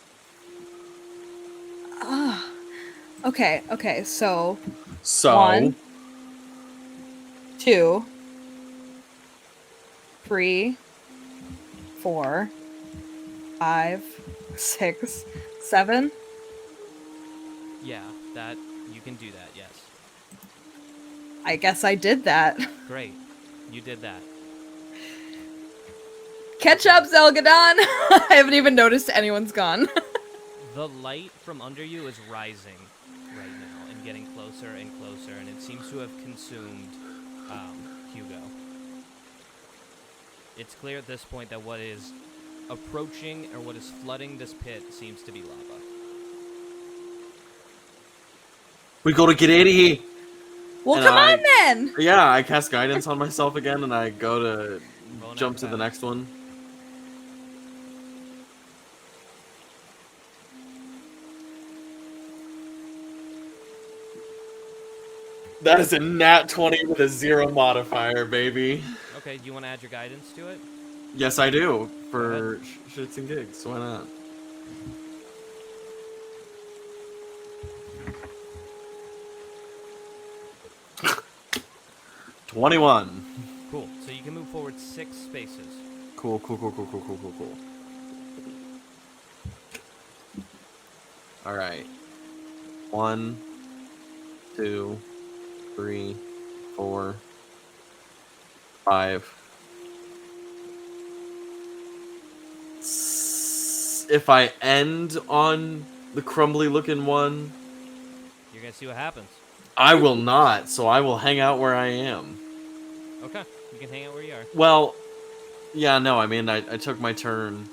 Okay, so So 1, 2, 3, 4, 5, 6, 7. Yeah, that you can do that, yes. I guess I did that. Great. You did that. Catch up, Zelgadon! I haven't even noticed anyone's gone. The light from under you is rising right now and getting closer and closer, and it seems to have consumed Hugo. It's clear at this point that what is approaching or what is flooding this pit seems to be lava. we gotta get out of here. Well, And come I- on then! Yeah, I cast guidance on myself again, and I go to Roll an jump to the acrobatics. next one. That is a nat 20 with a 0 modifier, baby. Okay, do you want to add your guidance to it? Yes, I do. For shits and gigs. Why not? $21. Cool. So you can move forward 6 spaces. Cool. Alright. 1, 2, 3, 4, 5, if I end on the crumbly looking one, You're gonna see what happens. I will not, so I will hang out where I am. Okay, you can hang out where you are. Well, yeah, no, I mean, I took my turn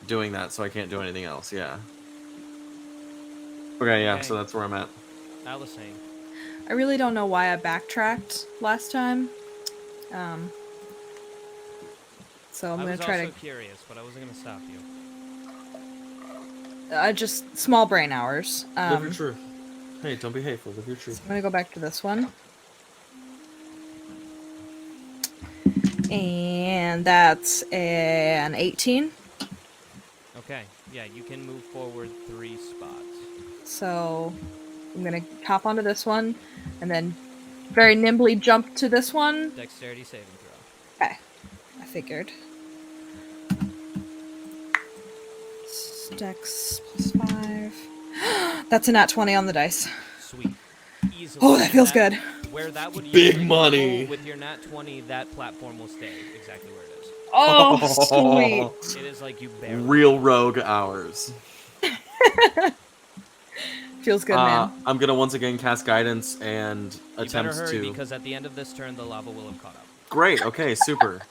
doing that, so I can't do anything else, yeah. Okay, yeah, Okay. so that's where I'm at. Alisane. I really don't know why I backtracked last time. So I'm I gonna was try also curious, but I wasn't gonna stop you. to. Just small brain hours. Live your truth. Hey, don't be hateful, live your truth. I'm gonna go back to this one. And that's an 18. Okay, yeah, you can move forward 3 spots. So I'm gonna hop onto this one and then very nimbly jump to this one. Dexterity saving throw. Okay, I figured. Dex plus 5. That's a nat 20 on the dice. Sweet. Easily. Oh, that And feels good. Where that would Big usually money. roll, with your nat 20, that platform will stay exactly where it is. Oh, sweet. It is like you barely. Real rogue hours. Feels good, man. I'm gonna once again cast guidance and You better attempt hurry to. because at the end of this turn, the lava will have caught up. Great. Okay. Super.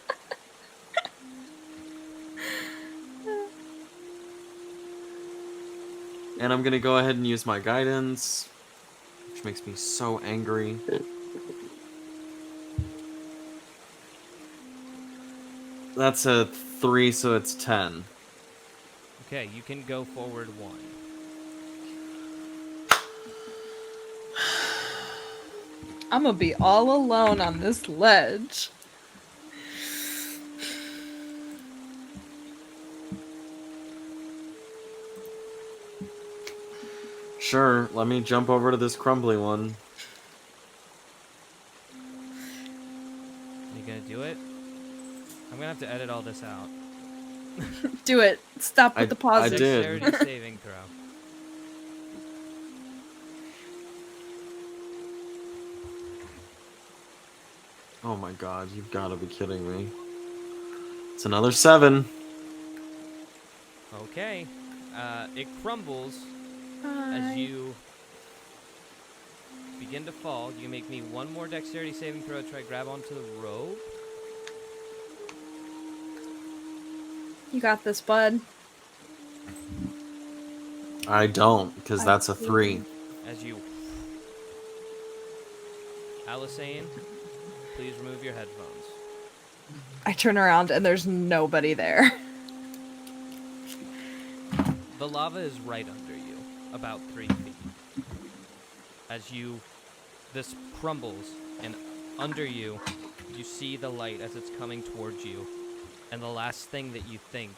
And I'm gonna go ahead and use my guidance, which makes me so angry. That's a 3, so it's 10. Okay, you can go forward 1. I'm gonna be all alone on this ledge. Sure. Let me jump over to this crumbly one. You gonna do it? I'm gonna have to edit all this out. Do it. Stop with the I pauses. did. Dexterity saving throw. Oh my god, you've got to be kidding me. It's another 7. Okay. It crumbles Hi. as you begin to fall. You make me one more dexterity saving throw to try to grab onto the rope. You got this, bud. I don't, because that's a 3. As you... Alisane, please remove your headphones. I turn around and there's nobody there. The lava is right under you, about 3 feet. As this crumbles, and under you, you see the light as it's coming towards you. And the last thing that you think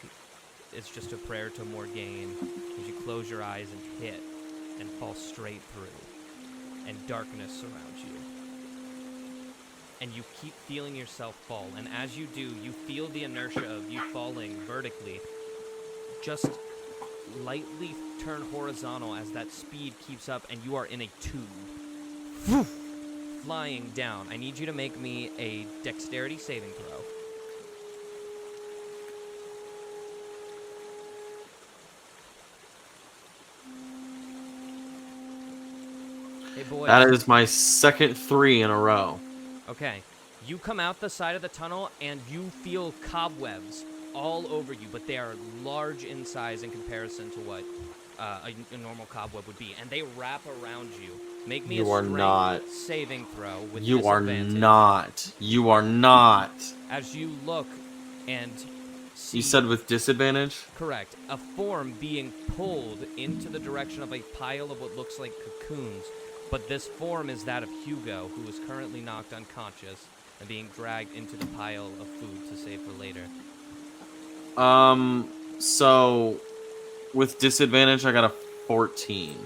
is just a prayer to Morgaine as you close your eyes and hit and fall straight through. And darkness surrounds you. And you keep feeling yourself fall. And as you do, you feel the inertia of you falling vertically. Just lightly turn horizontal as that speed keeps up and you are in a tube. Flying down. I need you to make me a dexterity saving throw. Hey boys. That is my second 3 in a row. Okay. You come out the side of the tunnel and you feel cobwebs all over you, but they are large in size in comparison to what a normal cobweb would be, and they wrap around you. Make me You a are strength not. saving throw with You are disadvantage. not. You are not. As you look and see, You said with disadvantage? correct, a form being pulled into the direction of a pile of what looks like cocoons, but this form is that of Hugo, who is currently knocked unconscious and being dragged into the pile of food to save for later. So with disadvantage, I got a 14.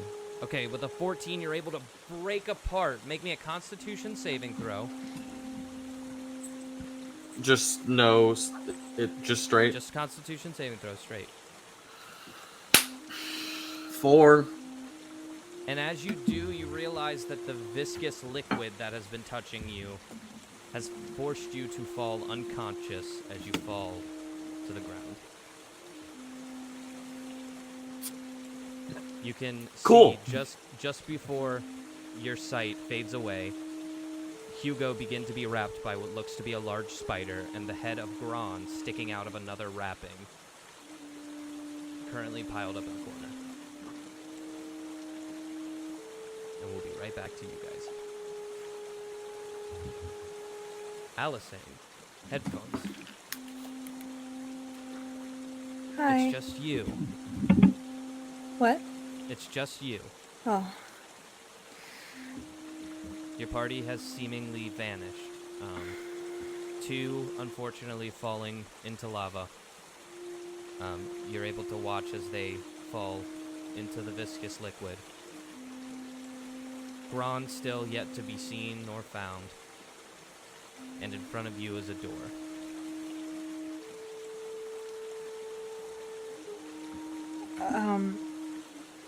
Okay, with a 14, you're able to break apart. Make me a Constitution saving throw. Just just straight. Just Constitution saving throw, straight. 4. And as you do, you realize that the viscous liquid that has been touching you has forced you to fall unconscious as you fall to the ground. You can Cool. see just before your sight fades away, Hugo begin to be wrapped by what looks to be a large spider, and the head of Gron sticking out of another wrapping, currently piled up in the corner. And we'll be right back to you guys. Alisane, headphones. Hi. It's just you. What? It's just you. Oh. Your party has seemingly vanished. Two, unfortunately, falling into lava. You're able to watch as they fall into the viscous liquid. Gron still yet to be seen nor found. And in front of you is a door.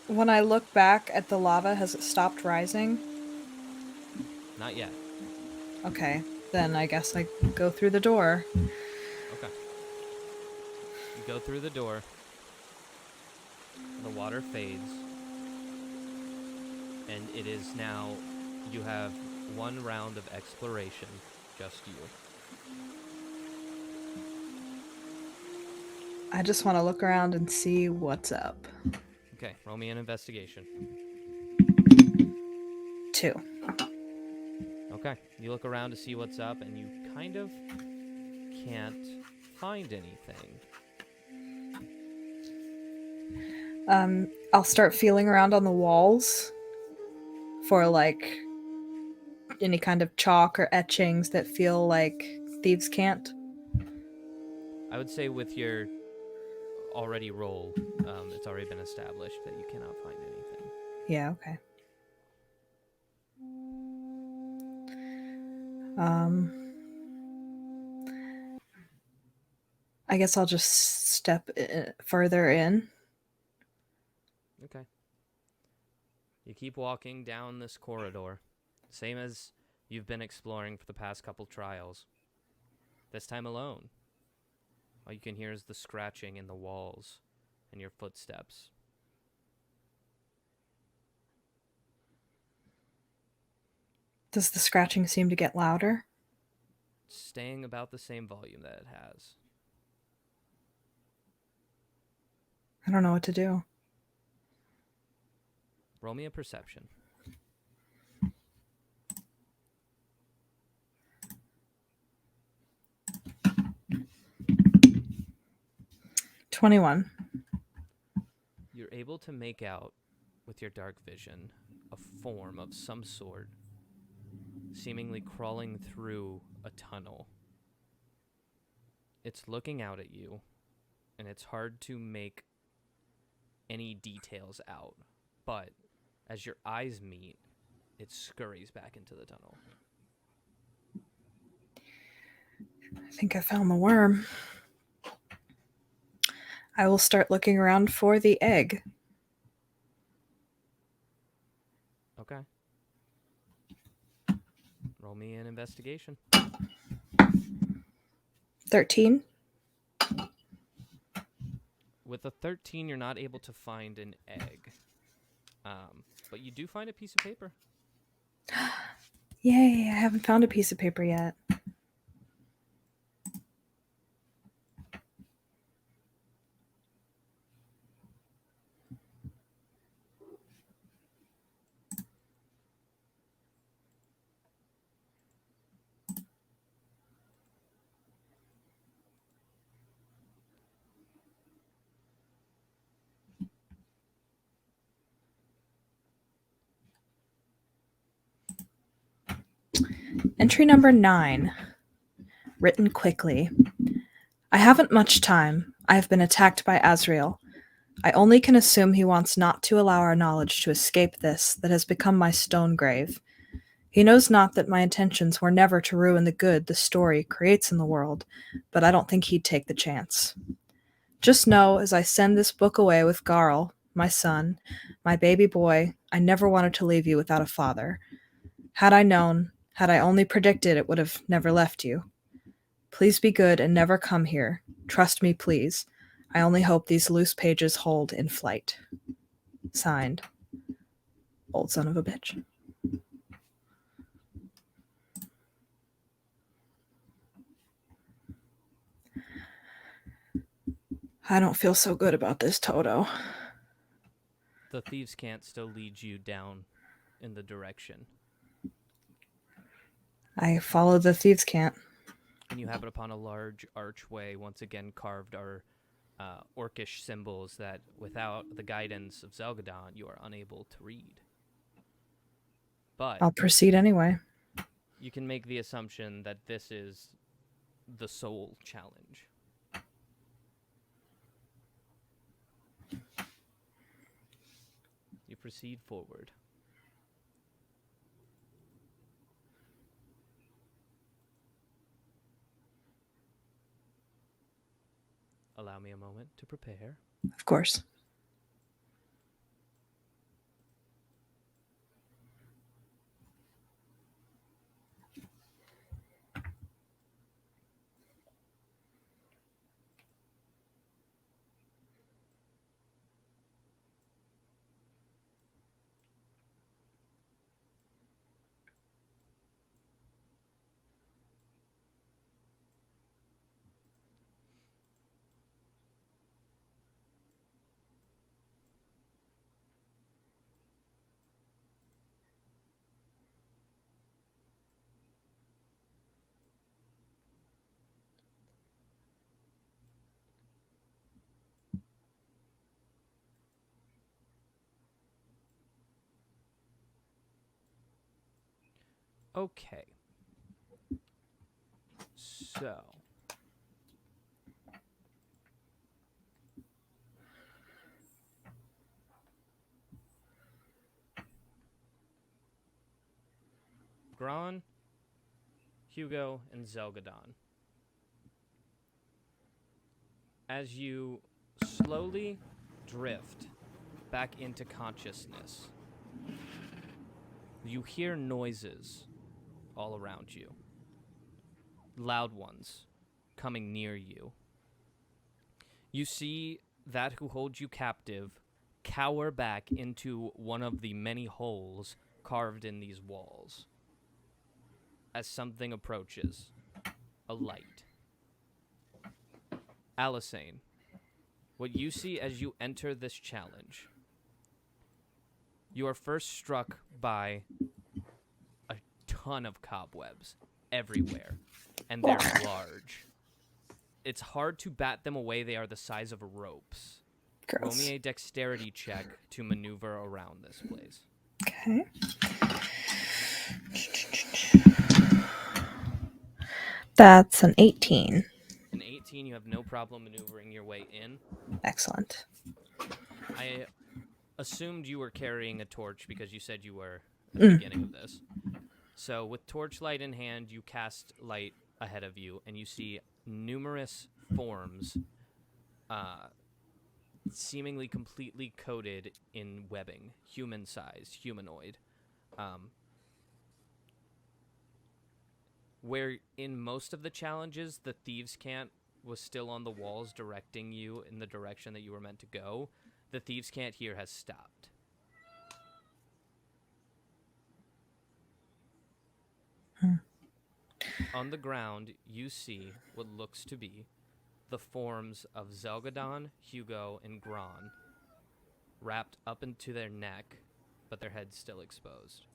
When I look back at the lava, has it stopped rising? Not yet. Okay, then I guess I go through the door. Okay. You go through the door. The water fades. And it is now, you have one round of exploration, just you. I just want to look around and see what's up. Okay, roll me an investigation. 2. Okay, you look around to see what's up, and you kind of can't find anything. I'll start feeling around on the walls for, like, any kind of chalk or etchings that feel like thieves can't. I would say with your already roll, it's already been established that you cannot find anything. Yeah, okay. I guess I'll just step further in. Okay. You keep walking down this corridor, same as you've been exploring for the past couple trials. This time alone. All you can hear is the scratching in the walls and your footsteps. Does the scratching seem to get louder? Staying about the same volume that it has. I don't know what to do. Roll me a perception. 21. You're able to make out, with your dark vision, a form of some sort, seemingly crawling through a tunnel. It's looking out at you, and it's hard to make any details out. But as your eyes meet, it scurries back into the tunnel. I think I found the worm. I will start looking around for the egg. Okay. Roll me an investigation. 13. With a 13, you're not able to find an egg. But you do find a piece of paper. Yay, I haven't found a piece of paper yet. Entry number 9. Written quickly. I haven't much time. I have been attacked by Azrael. I only can assume he wants not to allow our knowledge to escape this that has become my stone grave. He knows not that my intentions were never to ruin the good the story creates in the world, but I don't think he'd take the chance. Just know, as I send this book away with Garl, my son, my baby boy, I never wanted to leave you without a father. Had I known, had I only predicted, it would have never left you. Please be good and never come here. Trust me, please. I only hope these loose pages hold in flight. Signed, Old Son of a Bitch. I don't feel so good about this, Toto. The thieves can't still lead you down in the direction. I follow the thieves' cant. And you happen upon a large archway, once again carved are orcish symbols that, without the guidance of Zelgadon, you are unable to read. But I'll proceed anyway. you can make the assumption that this is the soul challenge. You proceed forward. Allow me a moment to prepare. Of course. Okay. So. Gron, Hugo, and Zelgadon. As you slowly drift back into consciousness, you hear noises all around you. Loud ones coming near you. You see that who holds you captive cower back into one of the many holes carved in these walls. As something approaches, a light. Alisane, what you see as you enter this challenge, you are first struck by a ton of cobwebs everywhere, and they're large. It's hard to bat them away. They are the size of ropes. Gross. Roll me a dexterity check to maneuver around this place. Okay. That's an 18. An 18, you have no problem maneuvering your way in. Excellent. I assumed you were carrying a torch because you said you were at the beginning of this. So with torchlight in hand, you cast light ahead of you, and you see numerous forms seemingly completely coated in webbing, human-sized, humanoid. Where in most of the challenges, the thieves' cant was still on the walls directing you in the direction that you were meant to go, the thieves' cant here has stopped. On the ground, you see what looks to be the forms of Zelgadon, Hugo, and Gron, wrapped up into their neck, but their heads still exposed.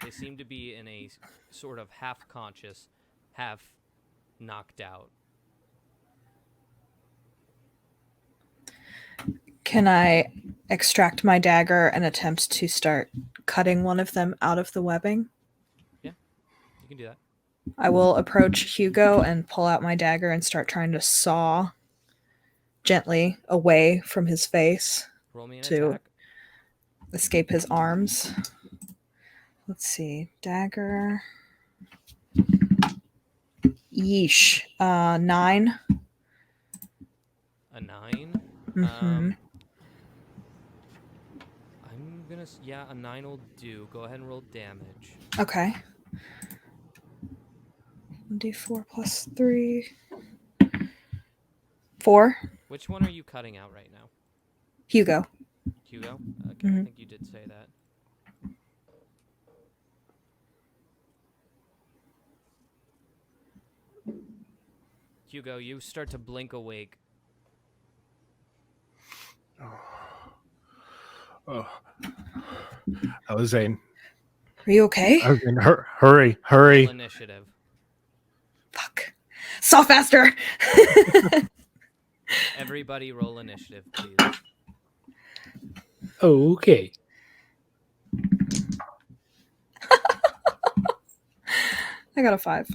They seem to be in a sort of half-conscious, half-knocked out. Can I extract my dagger and attempt to start cutting one of them out of the webbing? Yeah, you can do that. I will approach Hugo and pull out my dagger and start trying to saw gently away from his face Roll me an to attack. escape his arms. Let's see. Dagger. Yeesh. 9. A 9. Mm-hmm. I'm gonna... Yeah, a 9 will do. Go ahead and roll damage. Okay. 1d4 plus 3. 4. Which one are you cutting out right now? Hugo. Hugo? Okay, I Mhm. think you did say that. Hugo, you start to blink awake. Oh. Alisane. Are you okay? Hurry. Roll initiative. Fuck. Saw faster! Everybody roll initiative, please. Okay. I got a 5.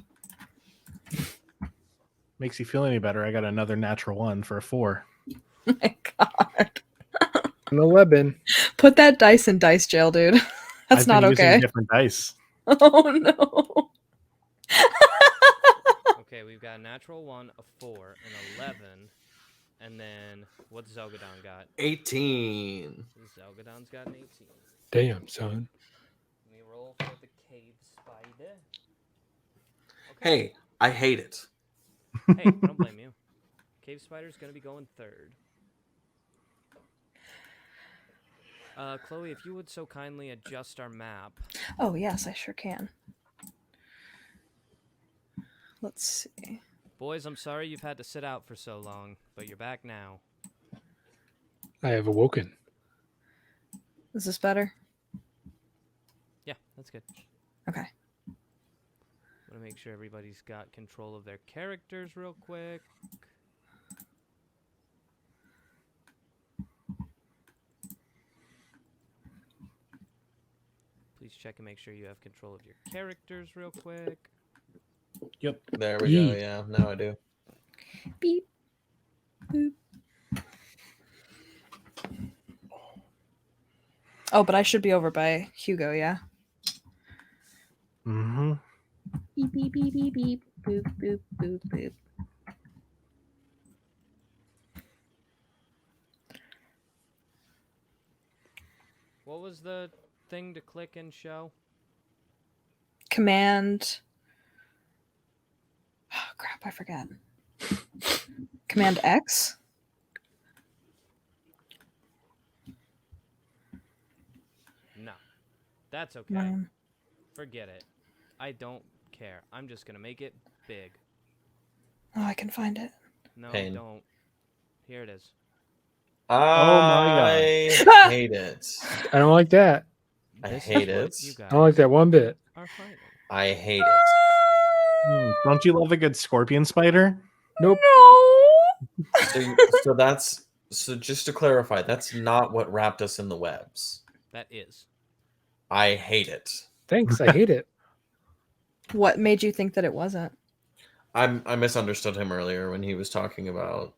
Makes you feel any better? I got another natural 1 for a 4. Oh my god. An 11. Put that dice in dice jail, dude. That's I've not been using okay. different dice. Oh no. Okay, we've got a natural 1, a 4, an 11, and then what's Zelgadon got? 18. Zelgadon's got an 18. Damn, son. We roll for the cave spider. Okay. Hey, I hate it. Hey, I don't blame you. Cave spider's gonna be going third. Chloe, if you would so kindly adjust our map. Oh yes, I sure can. Let's see. Boys, I'm sorry you've had to sit out for so long, but you're back now. I have awoken. Is this better? Yeah, that's good. Okay. Want to make sure everybody's got control of their characters real quick. Please check and make sure you have control of your characters real quick. Yep. There we go. Yeah, now I do. Beep. Boop. Oh, but I should be over by Hugo, yeah? Mm-hmm. Beep, beep, beep, beep, beep. Boop, boop, boop, boop. What was the thing to click and show? Command. Oh, crap, I forgot. Command X? No. That's okay. Forget it. I don't care. I'm just going to make it big. Oh, I can find it. No, Pain. don't. Here it is. I Ah! hate it. I don't like that. I This hate is what it. You guys I don't like that one bit. are fighting. I hate it. Don't you love a good scorpion spider? Nope. No! So just to clarify, that's not what wrapped us in the webs. That is. I hate it. Thanks. I hate it. What made you think that it wasn't? I misunderstood him earlier when he was talking about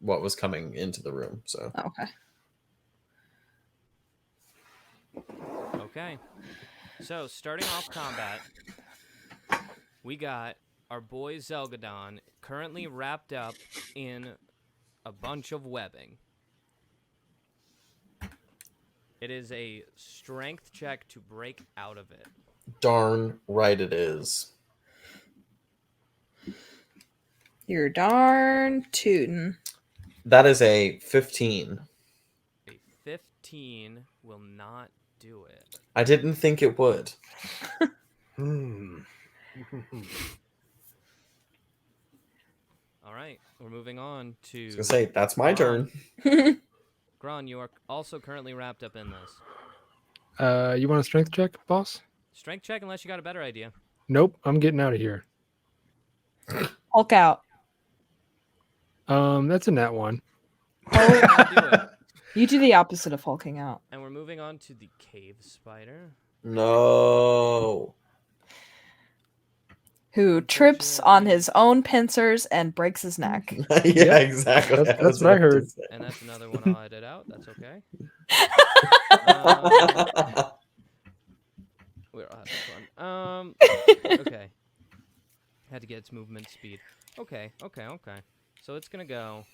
what was coming into the room. So Oh, okay. Okay. So, starting off combat, we got our boy Zelgadon currently wrapped up in a bunch of webbing. It is a strength check to break out of it. darn right it is. You're darn tootin'. That is a 15. A 15 will not do it. I didn't think it would. All right, we're moving on I to was gonna say that's my turn. Gron. You are also currently wrapped up in this. You want a strength check, boss? Strength check unless you got a better idea. Nope. I'm getting out of here. Hulk out. That's a nat 1. We're gonna do it. You do the opposite of hulking out. And we're moving on to the cave spider. No. Who trips on his own pincers and breaks his neck. Yeah, exactly. That's what I heard. And that's another one I'll edit out. That's okay. We're all having fun. Okay. Had to get its movement speed. Okay. So it's gonna go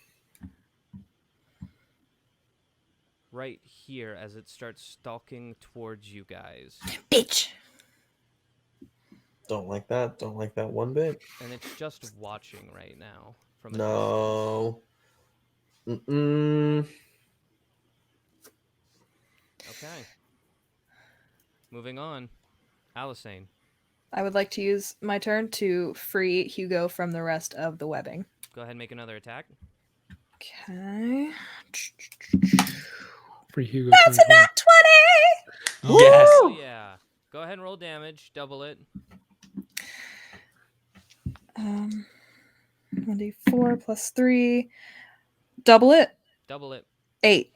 right here as it starts stalking towards you guys. Bitch. Don't like that. Don't like that one bit. And it's just watching right now. From a No. Mm-mm. Okay. Moving on. Alisane. I would like to use my turn to free Hugo from the rest of the webbing. Go ahead and make another attack. Okay. Free Hugo. That's a 24. nat 20! Yes. Oh, yeah. Go ahead and roll damage. Double it. 1d4 plus 3. Double it. Double it. 8.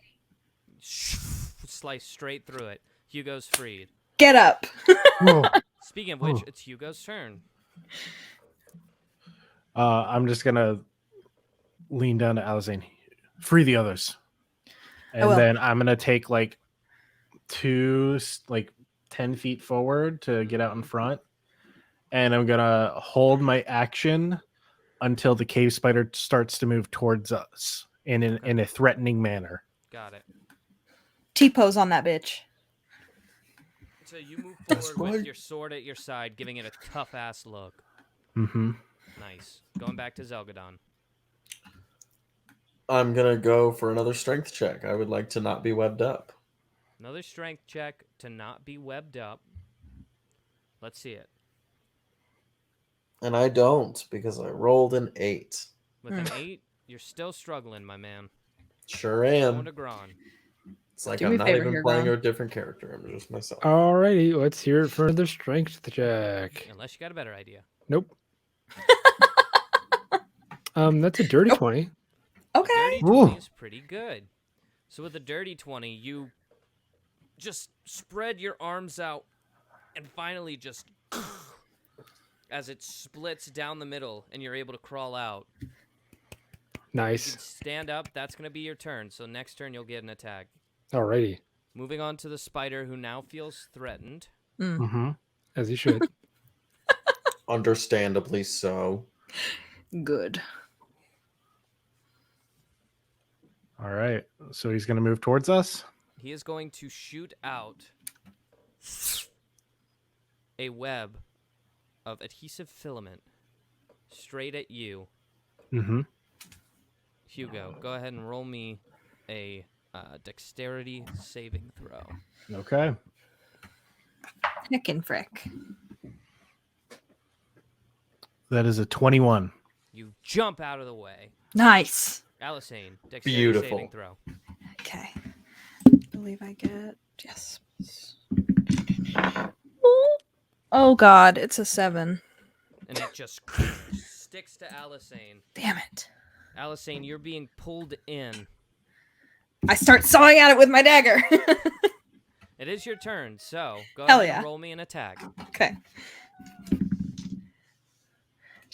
Slice straight through it. Hugo's freed. Get up. Whoa. Speaking of which, Oh. it's Hugo's turn. I'm just gonna lean down to Alizane. Free the others. And will. then I'm gonna take like 10 feet forward to get out in front. And I'm gonna hold my action until the cave spider starts to move towards us in a threatening manner. Got it. T-pose on that bitch. So you move That's forward with right. your sword at your side, giving it a tough-ass look. Mm-hmm. Nice. Going back to Zelgadon. I'm gonna go for another strength check. I would like to not be webbed up. Another strength check to not be webbed up. Let's see it. And I don't because I rolled an 8. With an 8, you're still struggling, my man. Sure Going am. to Gron. It's like Do me I'm a not favor even here, playing Gron. a different character. I'm just myself. Alrighty, let's hear it for another strength check. Unless you got a better idea. Nope. That's a dirty 20. Okay. Dirty Ooh. 20 is pretty good. So with the dirty 20, you just spread your arms out and finally just as it splits down the middle and you're able to crawl out. You Nice. can stand up. That's going to be your turn. So next turn you'll get an attack. Alrighty, Moving on to the spider who now feels threatened. Mm-hmm. as you should. Understandably so. Good. All right. So he's gonna move towards us. He is going to shoot out a web of adhesive filament straight at you. Mm-hmm. Hugo, go ahead and roll me a dexterity saving throw. Okay. Heckin' frick. That is a 21. You jump out of the way. Nice. Alisane, dexterity Beautiful. saving throw. Okay. I believe I get... Yes. Oh, God. It's a 7. And it just sticks to Alisane. Damn it. Alisane, you're being pulled in. I start sawing at it with my dagger. It is your turn, so go Hell ahead yeah. and roll me an attack. Okay.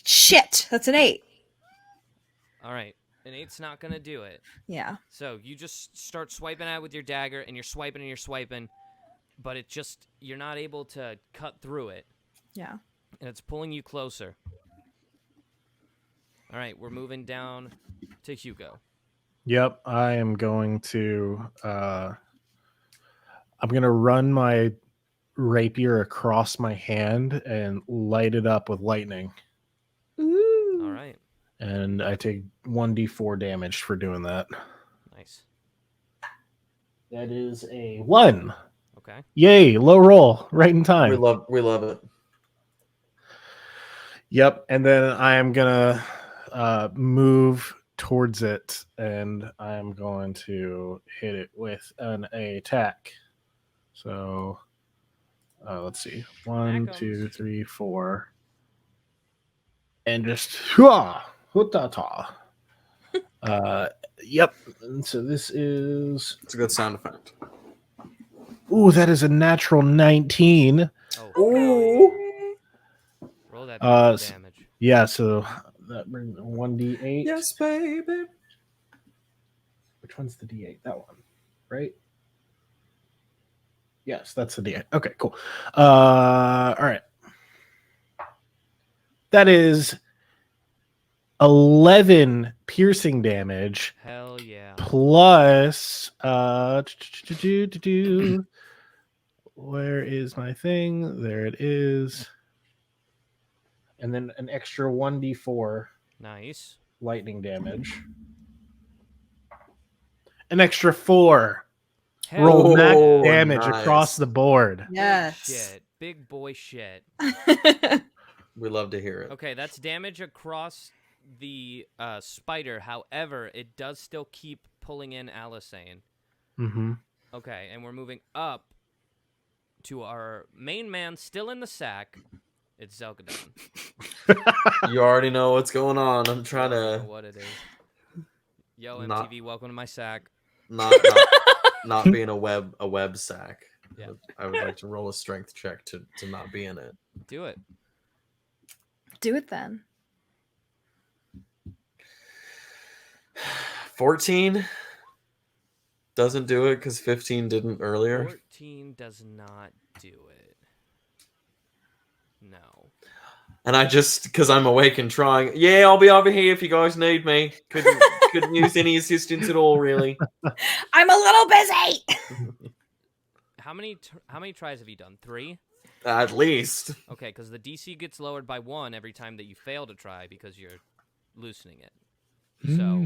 Shit. That's an 8. All right. An 8's not going to do it. Yeah. So you just start swiping at it with your dagger, and you're swiping, but it just, you're not able to cut through it, Yeah. and it's pulling you closer. All right, we're moving down to Hugo. Yep. I am going to I'm gonna run my rapier across my hand and light it up with lightning. Ooh. All right, And I take 1d4 damage for doing that. nice. That is a 1. Okay. Yay, low roll, right in time. We love it. Yep, and then I am gonna move towards it, and I'm going to hit it with an attack. So let's see, 1, Attack 2, comes. 3, 4, and just hutata. Yep. And so this is It's a good sound effect. that is a natural 19. Oh, Ooh. roll that S- damage. Yeah, so that brings 1d8. Yes, baby. Which one's the d8? That one, right? Yes, that's the d8. Okay, cool. All right. That is 11 piercing damage Hell yeah. plus where is my thing? There it is. And then an extra 1d4 Nice. lightning damage. an extra 4. Hell Roll max Oh, damage nice. across the board. Yes. Big shit. Big boy shit. We love to hear it. Okay, that's damage across the spider. However, it does still keep pulling in Alisane. Mm-hmm. Okay, and we're moving up to our main man still in the sack. It's Zelgadon. You already know what's going on. I'm trying I don't know to what it is. Yo, Not- MTV, welcome to my sack. not be in a web sack. Yeah. I would like to roll a strength check to not be in it. Do it. Do it then. 14 doesn't do it because 15 didn't earlier. 14 does not do it. No. And I just, because I'm awake and trying, yeah, I'll be over here if you guys need me. Couldn't use any assistance at all, really. I'm a little busy. How many tries have you done? 3? At least. Okay, because the DC gets lowered by 1 every time that you fail to try because you're loosening it. So,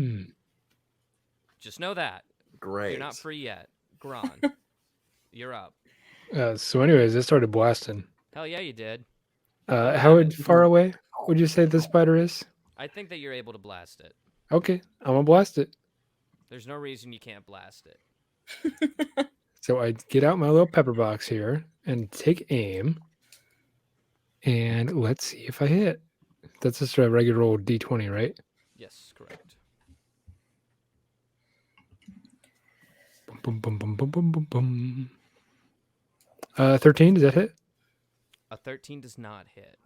just know that. Great. You're not free yet. Gron, you're up. So anyways, I started blasting. Hell yeah, you did. How far away would you say the spider is? I think that you're able to blast it. Okay, I'm gonna blast it. There's no reason you can't blast it. So I get out my little pepper box here and take aim. And let's see if I hit. That's just a regular old D20, right? Yes, correct. Boom, boom, boom, boom, boom, boom, boom. 13, does that hit? A 13 does not hit.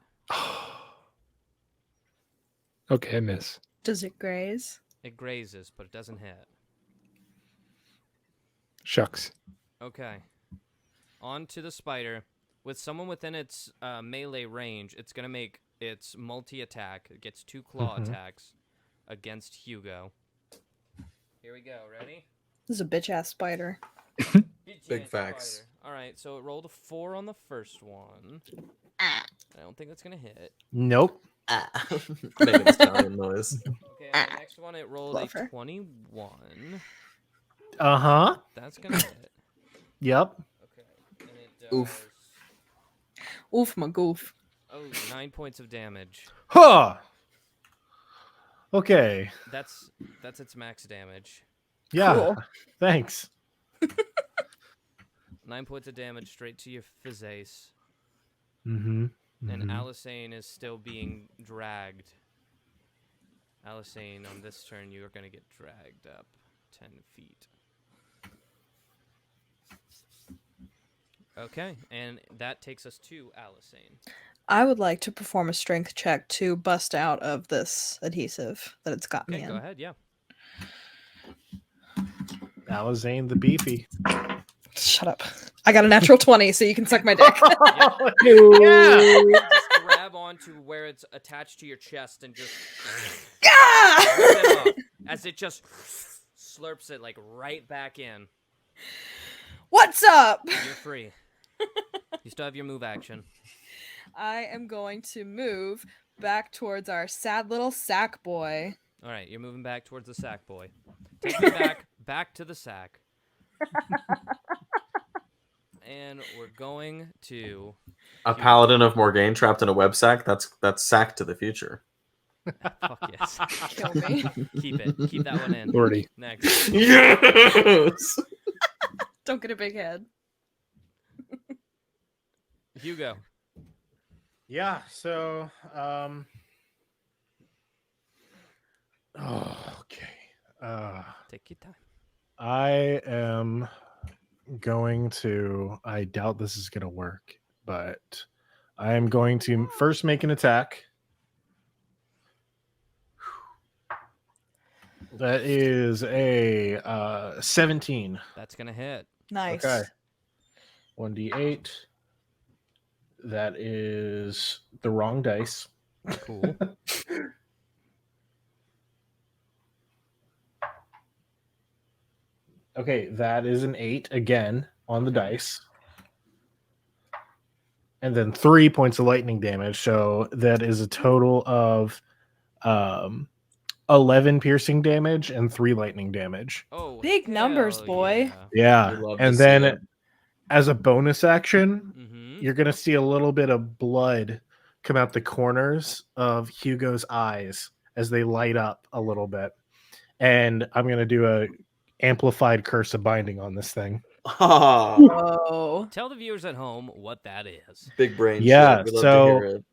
Okay, I miss. Does it graze? It grazes, but it doesn't hit. Shucks. Okay. On to the spider. With someone within its melee range, it's going to make its multi-attack. It gets 2 claw attacks against Hugo. Here we go. Ready? This is a bitch ass spider. Big facts. Spider. All right, so it rolled a 4 on the first one. Ah. I don't think that's going to hit. Nope. Making an Italian noise. Okay, on the next one, it rolled Love her. a 21. Uh-huh. That's going to hit. Yep. Okay. And it does... Oof. Oof my goof. Oh, 9 points of damage. Huh. Okay. That's its max damage. Yeah. Cool. Thanks. 9 points of damage straight to your physace. Mm-hmm. And Alisane is still being dragged. Alisane, on this turn, you are going to get dragged up 10 feet. Okay, and that takes us to Alisane. I would like to perform a strength check to bust out of this adhesive that it's got me Okay, in. go ahead, yeah. Alizane the beefy. Shut up. I got a natural 20, so you can suck my dick. Yeah. Just grab onto where it's attached to your chest and just Ah! rip it up as it just slurps it like right back in. What's up? You're free. You still have your move action. I am going to move back towards our sad little sack boy. All right, you're moving back towards the sack boy. Take me back to the sack. And we're going to A paladin of Morgaine trapped in a web sack. That's sack to the future. fuck yes. Kill me. Keep it. Keep that one in. Lordy. Next. Yes. Don't get a big head. Hugo. Yeah, so okay. Take your time. I am going to, I doubt this is going to work, but I am going to first make an attack. That is a 17. That's gonna hit. Nice. Okay. 1d8. That is the wrong dice. Cool. Okay, that is an 8 again on the dice. And then 3 points of lightning damage. So that is a total of 11 piercing damage and 3 lightning damage. Oh, Big numbers, hell boy. Yeah. You Yeah. love to And see then it. as a bonus action, Mm-hmm. you're going to see a little bit of blood come out the corners of Hugo's eyes as they light up a little bit. And I'm going to do a amplified curse of binding on this thing. Ah, Oh. Tell the viewers at home what that is. big brain Yeah, shit. We love so- to hear it.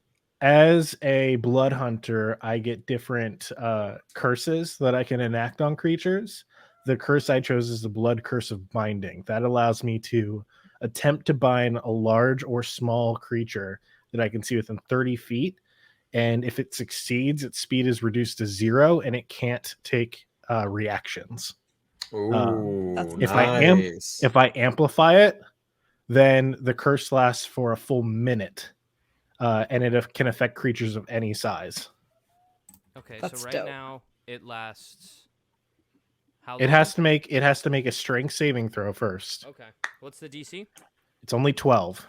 As a blood hunter, I get different curses that I can enact on creatures. The curse I chose is the blood curse of binding. That allows me to attempt to bind a large or small creature that I can see within 30 feet. And if it succeeds, its speed is reduced to 0 and it can't take reactions. Ooh, that's If I am- nice. If I amplify it, then the curse lasts for a full minute. And it can affect creatures of any size. Okay, That's so right dope. now it lasts. How long? It has to make a strength saving throw first. Okay. What's the DC? It's only 12.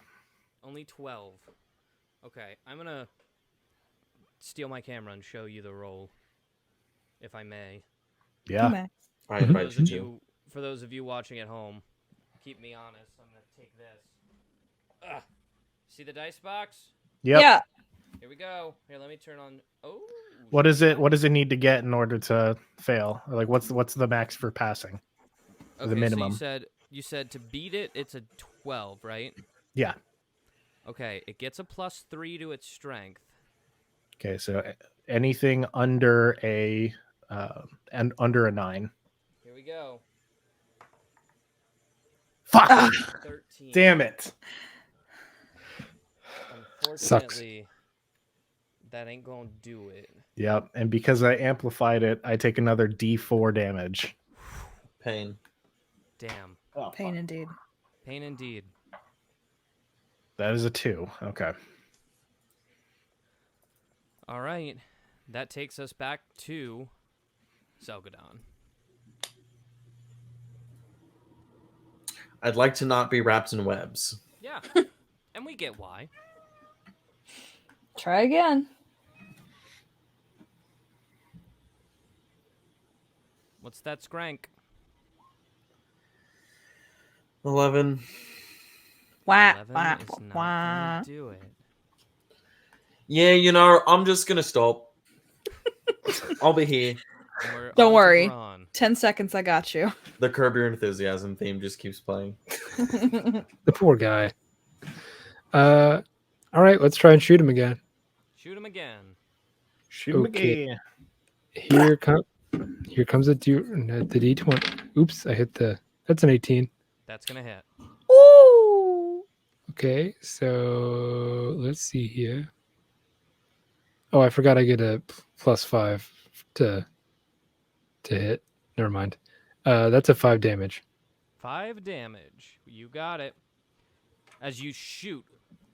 Only 12. Okay, I'm gonna steal my camera and show you the roll, if I may. Yeah. Okay. I For invite those you of to. you, for those of you watching at home, keep me honest. I'm gonna take this. Ugh. See the dice box? Yep. Yeah. Here we go. Here, let me turn on. Oh. What is it? What does it need to get in order to fail? Like what's the max for passing? Okay, minimum. So you said to beat it, it's a 12, right? Yeah. Okay, it gets a +3 to its strength. Okay, so anything under a 9. Here we go. Fuck! 13. Damn it. Unfortunately, that ain't gonna do it. Yep. And because I amplified it, I take another D4 damage. Pain. Damn. Oh, Pain indeed. Pain indeed. that is a 2. Okay. All right. That takes us back to Zelgadon. I'd like to not be wrapped in webs. Yeah. And we get why. Try again. What's that scrank? 11. Wah, 11 wah, is not wah. gonna do it. Yeah, you know, I'm just gonna stop. I'll be here. And we're Don't on to worry. Gron. 10 seconds, I got you. The Curb Your Enthusiasm theme just keeps playing. The poor guy. All right, let's try and shoot him again. Shoot him again. Shoot Okay. again. Here comes the D20. Oops, I hit the. That's an 18. That's gonna hit. Ooh. Okay, so let's see here. Oh, I forgot I get a +5 to hit. Never mind. That's a 5 damage. 5 damage. You got it. As you shoot,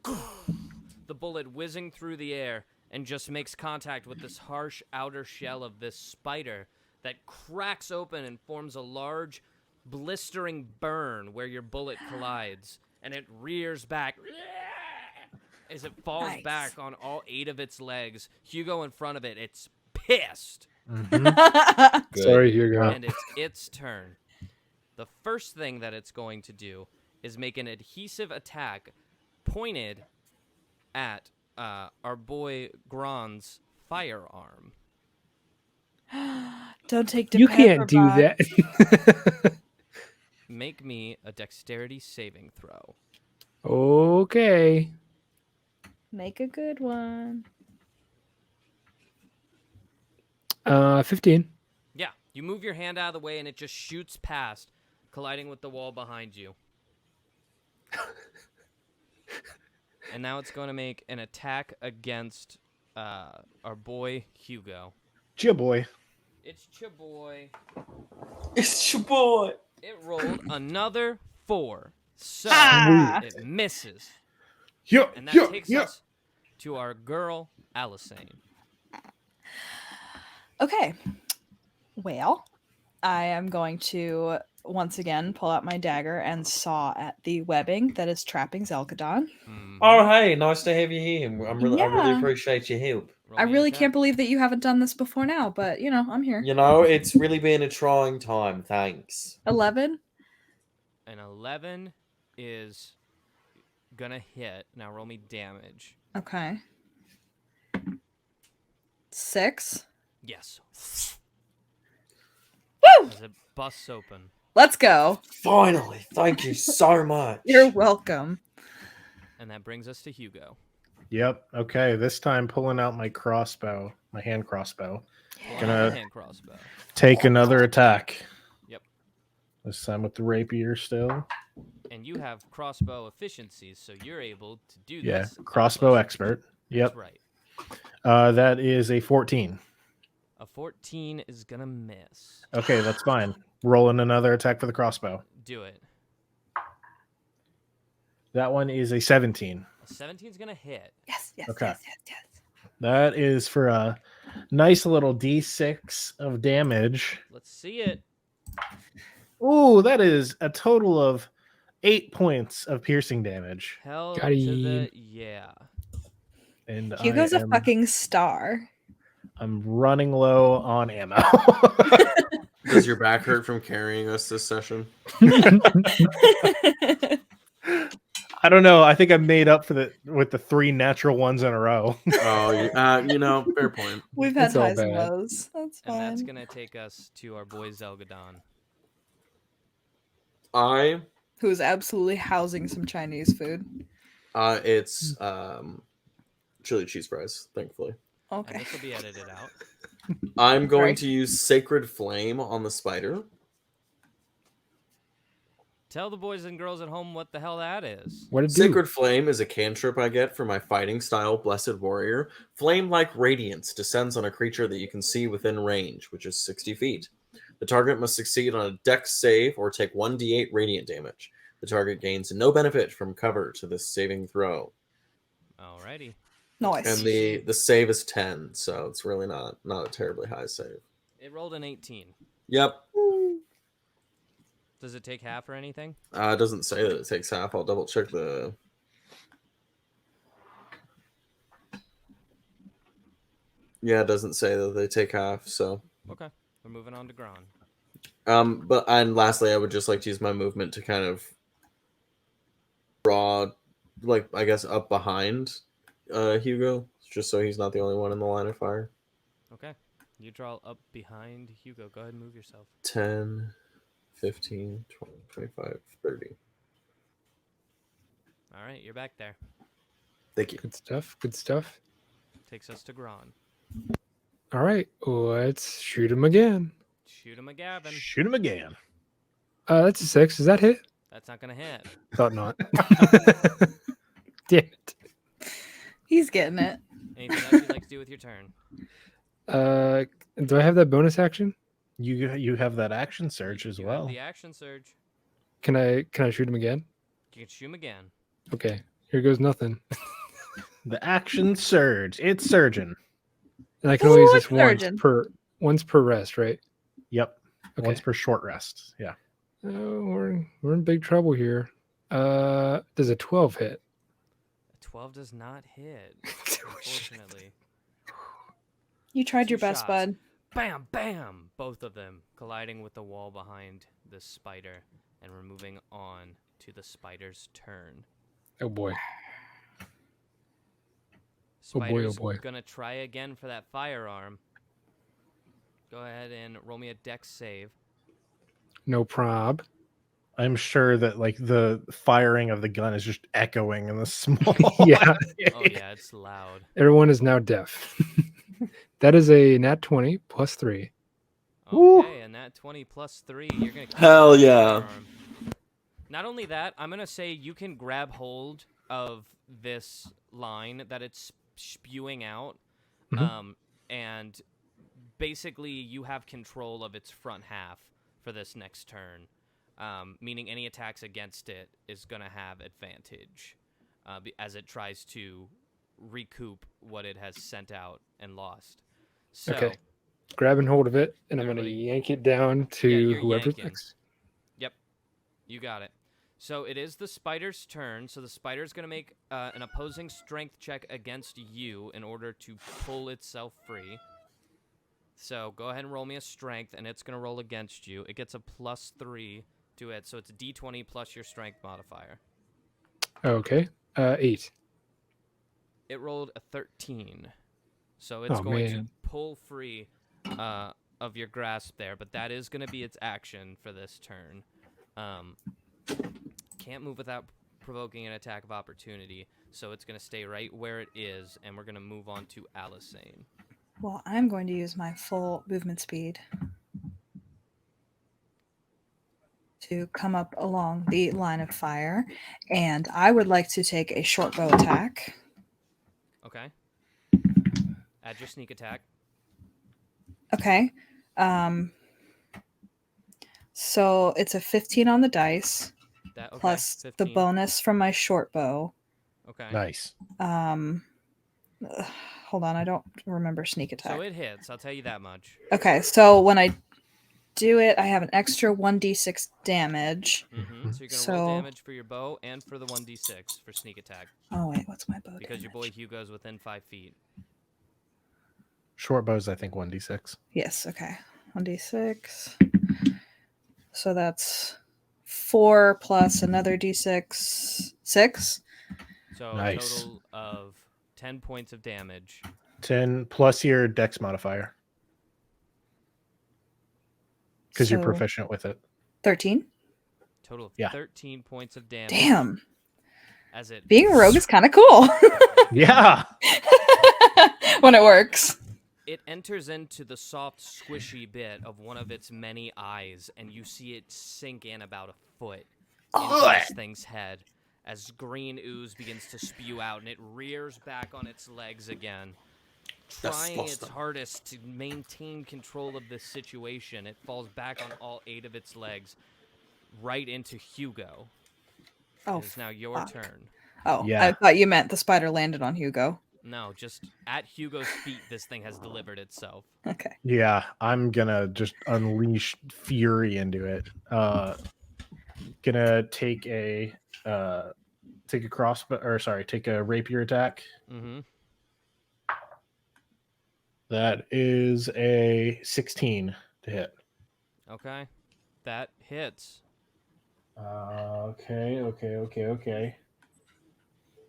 the bullet whizzing through the air and just makes contact with this harsh outer shell of this spider that cracks open and forms a large, blistering burn where your bullet collides, and it rears back as it falls Nice. back on all 8 of its legs. Hugo in front of it, it's pissed. Mhm. Good. Sorry, Hugo. And it's its turn. The first thing that it's going to do is make an adhesive attack pointed at our boy Gron's firearm. Don't take the You pepper can't do box. that. Make me a dexterity saving throw. Okay. Make a good one. 15. Yeah, you move your hand out of the way and it just shoots past, colliding with the wall behind you. And now it's going to make an attack against our boy Hugo. Chia boy. It's your boy. It's your boy. It rolled another 4. So Ah! it misses. Yeah, And that yeah, takes yeah. us to our girl, Alisane. Okay. Well, I am going to once again pull out my dagger and saw at the webbing that is trapping Zelgadon. Hmm. Oh, hey, nice to have you here. I really Yeah. appreciate your help. Roll I me an really attack. can't believe that you haven't done this before now, but you know, I'm here. You know, it's really been a trying time. Thanks. 11. An 11 is gonna hit. Now roll me damage. Okay. 6. Yes. Woo! As it busts open. Let's go. Finally, thank you so much. You're welcome. And that brings us to Hugo. Yep. Okay. This time pulling out my crossbow, my hand crossbow. Gonna Hand crossbow. take another attack. Yep. This time with the rapier still. And you have crossbow efficiencies, so you're able to do Yeah. this. Crossbow plus- expert. That's Yep. right. That is a 14. A 14 is gonna miss. Okay, that's fine. Rolling another attack for the crossbow. Do it. That one is a 17. A 17 is gonna hit. Yes, yes, Okay. yes. That is for a nice little d6 of damage. Let's see it. Ooh, that is a total of 8 points of piercing damage. Hell Got to him. the yeah. And Hugo's a fucking star. I'm running low on ammo. Does your back hurt from carrying us this session? I don't know. I think I made up for with the 3 natural ones in a row. Oh, you know, fair point. We've had It's all highs and bad. lows. That's And that's fine. gonna take us to our boy Zelgadon. Who's absolutely housing some Chinese food. It's chili cheese fries, thankfully. And Okay. this will be edited out. I'm going Right. to use Sacred Flame on the spider. Tell the boys and girls at home what the hell that is. What did Sacred Flame is a cantrip I get for my fighting style Blessed Warrior. Flame-like radiance descends on a creature that you can see within range, which is 60 feet. The target must succeed on a dex save or take 1d8 radiant damage. The target gains no benefit from cover to this saving throw. Alrighty. Nice. And the save is 10, so it's really not a terribly high save. It rolled an 18. Yep. Does it take half or anything? It doesn't say that it takes half. I'll double check the... Yeah, it doesn't say that they take half, so... Okay. We're moving on to Gron. And lastly, I would just like to use my movement to kind of draw, like, I guess, up behind Hugo, just so he's not the only one in the line of fire. Okay. You draw up behind Hugo. Go ahead and move yourself. 10, 15, 20, 25, 30. Alright, you're back there. Thank you. Good stuff. Good stuff. Takes us to Gron. All right, let's shoot him again. Shoot him a Gavin. Shoot him again. That's a 6. Does that hit? That's not gonna hit. Thought not. Damn it. He's getting it. Anything else you'd like to do with your turn? Do I have that bonus action? You have that action surge as You have well. the action surge. Can I shoot him again? You can shoot him again. Okay. Here goes nothing. The action surge. It's surging. And I can only use Ooh, this it's surging. once per rest, right? Yep. Okay. Once per short rest. Yeah. Oh, we're in big trouble here. Does a 12 hit? A 12 does not hit. Unfortunately. You tried Two your best, shots. bud. Bam, bam! Both of them colliding with the wall behind the spider. And we're moving on to the spider's turn. Oh boy. Oh boy, oh Spider's boy. gonna try again for that firearm. Go ahead and roll me a dex save. No prob. I'm sure that like the firing of the gun is just echoing in the small. Yeah. Oh yeah, it's loud. Everyone is now deaf. That is a nat 20 plus 3. Woo. Okay, and that 20 plus 3, you're gonna keep Hell that yeah. firearm. Not only that, I'm gonna say you can grab hold of this line that it's spewing out, Mhm. and basically you have control of its front half for this next turn, meaning any attacks against it is gonna have advantage as it tries to recoup what it has sent out and lost. So, Okay. Grabbing hold of it, and I'm going to Everybody- yank it down to Yeah, you're whoever's yanking. next. Yep, you got it. So it is the spider's turn. So the spider's going to make an opposing strength check against you in order to pull itself free. So go ahead and roll me a strength, and it's going to roll against you. It gets a +3 to it, so it's a d20 plus your strength modifier. Okay. 8. It rolled a 13. So it's going to pull free of your grasp there, but that is going to be its action for this turn. Can't move without provoking an attack of opportunity, so it's going to stay right where it is, and we're going to move on to Alisane. Well, I'm going to use my full movement speed to come up along the line of fire, and I would like to take a short bow attack. Okay. Add your sneak attack. Okay. So it's a 15 on the dice, plus 15. the bonus from my short bow. Okay. Nice. Hold on, I don't remember sneak attack. So it hits, I'll tell you that much. Okay, so when I do it, I have an extra 1d6 damage. Mm-hmm. So you're going to roll damage for your bow and for the 1d6 for sneak attack. Oh, wait, what's my bow Because damage? your boy Hugo's within 5 feet. Short bows, I think 1d6. Yes, okay. 1d6. So that's 4 plus another d6. 6. So Nice. a total of 10 points of damage. 10 plus your dex modifier. Because you're proficient with it. 13. Total of Yeah. 13 points of damage. Damn. As it Being a rogue is kind of cool. Yeah. When it works. It enters into the soft, squishy bit of one of its many eyes, and you see it sink in about a foot into this thing's head as green ooze begins to spew out, and it rears back on its legs again. Trying its hardest to maintain control of this situation, it falls back on all 8 of its legs, right into Hugo. Oh, it's now your turn. Oh, Yeah. I thought you meant the spider landed on Hugo. No, just at Hugo's feet, this thing has delivered itself. Okay. Yeah, I'm gonna just unleash fury into it. Gonna take a crossbow, or sorry, take a rapier attack. Mm-hmm. That is a 16 to hit. Okay. That hits. Okay.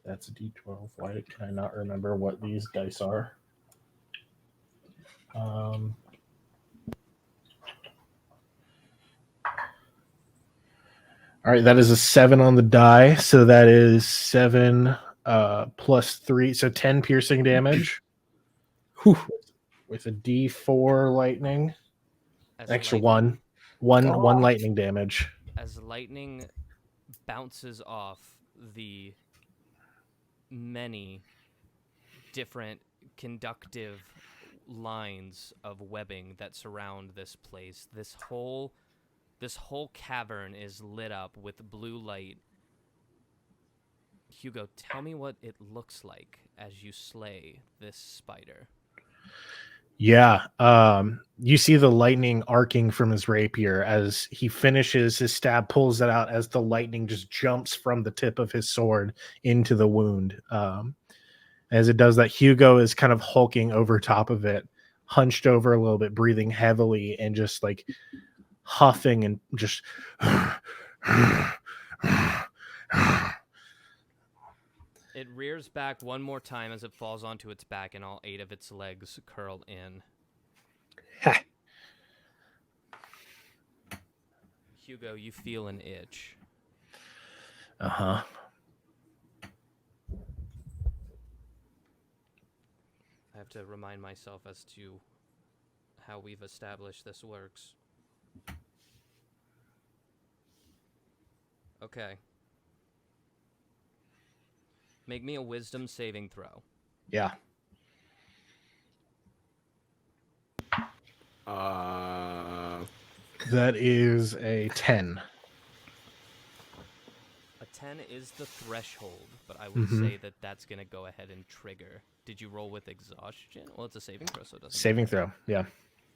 That's a D12. Why can I not remember what these dice are? All right, that is a 7 on the die, so that is 7 plus 3, so 10 piercing damage. With a D4 lightning. Extra one lightning damage. As lightning bounces off the many different conductive lines of webbing that surround this place, this whole cavern is lit up with blue light. Hugo, tell me what it looks like as you slay this spider. Yeah, you see the lightning arcing from his rapier as he finishes his stab, pulls it out as the lightning just jumps from the tip of his sword into the wound. As it does that, Hugo is kind of hulking over top of it, hunched over a little bit, breathing heavily and just like huffing and just It rears back one more time as it falls onto its back, and all 8 of its legs curl in. Hugo, you feel an itch. Uh-huh. I have to remind myself as to how we've established this works. Okay. Make me a wisdom saving throw. Yeah. That is a 10. A 10 is the threshold, but I would say that that's going to go ahead and trigger. Did you roll with exhaustion? Well, it's a saving throw, so it doesn't Saving matter. throw, yeah.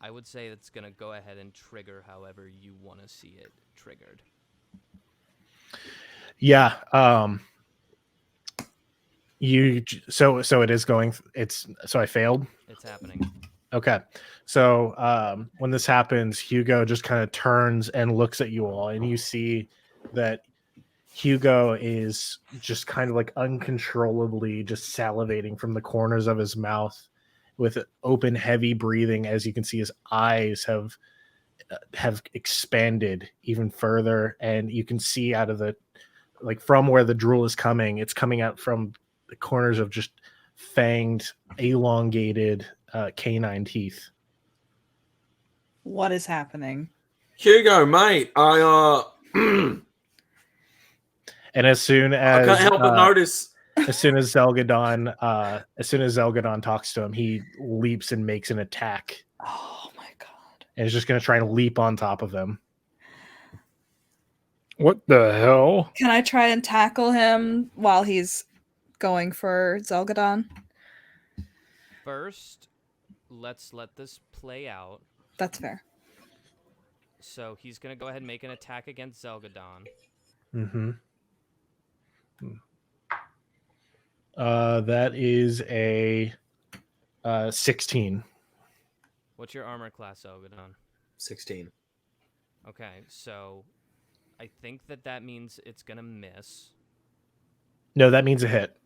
I would say it's going to go ahead and trigger however you want to see it triggered. Yeah. So it is going. So I failed. It's happening. Okay. So when this happens, Hugo just kind of turns and looks at you all, and you see that Hugo is just kind of like uncontrollably just salivating from the corners of his mouth with open, heavy breathing. As you can see, his eyes have expanded even further, and you can see out of the from where the drool is coming, it's coming out from the corners of just fanged, elongated canine teeth. What is happening? Hugo, mate, I And as soon as can't help but notice. as soon as Zelgadon talks to him, he leaps and makes an attack, Oh my god. and is just going to try and leap on top of him. What the hell? Can I try and tackle him while he's going for Zelgadon? First, let's let this play out. That's fair. So he's going to go ahead and make an attack against Zelgadon. Mm-hmm. That is a 16. What's your armor class, Zelgadon? 16. Okay, so I think that means it's going to miss. No, that means a hit.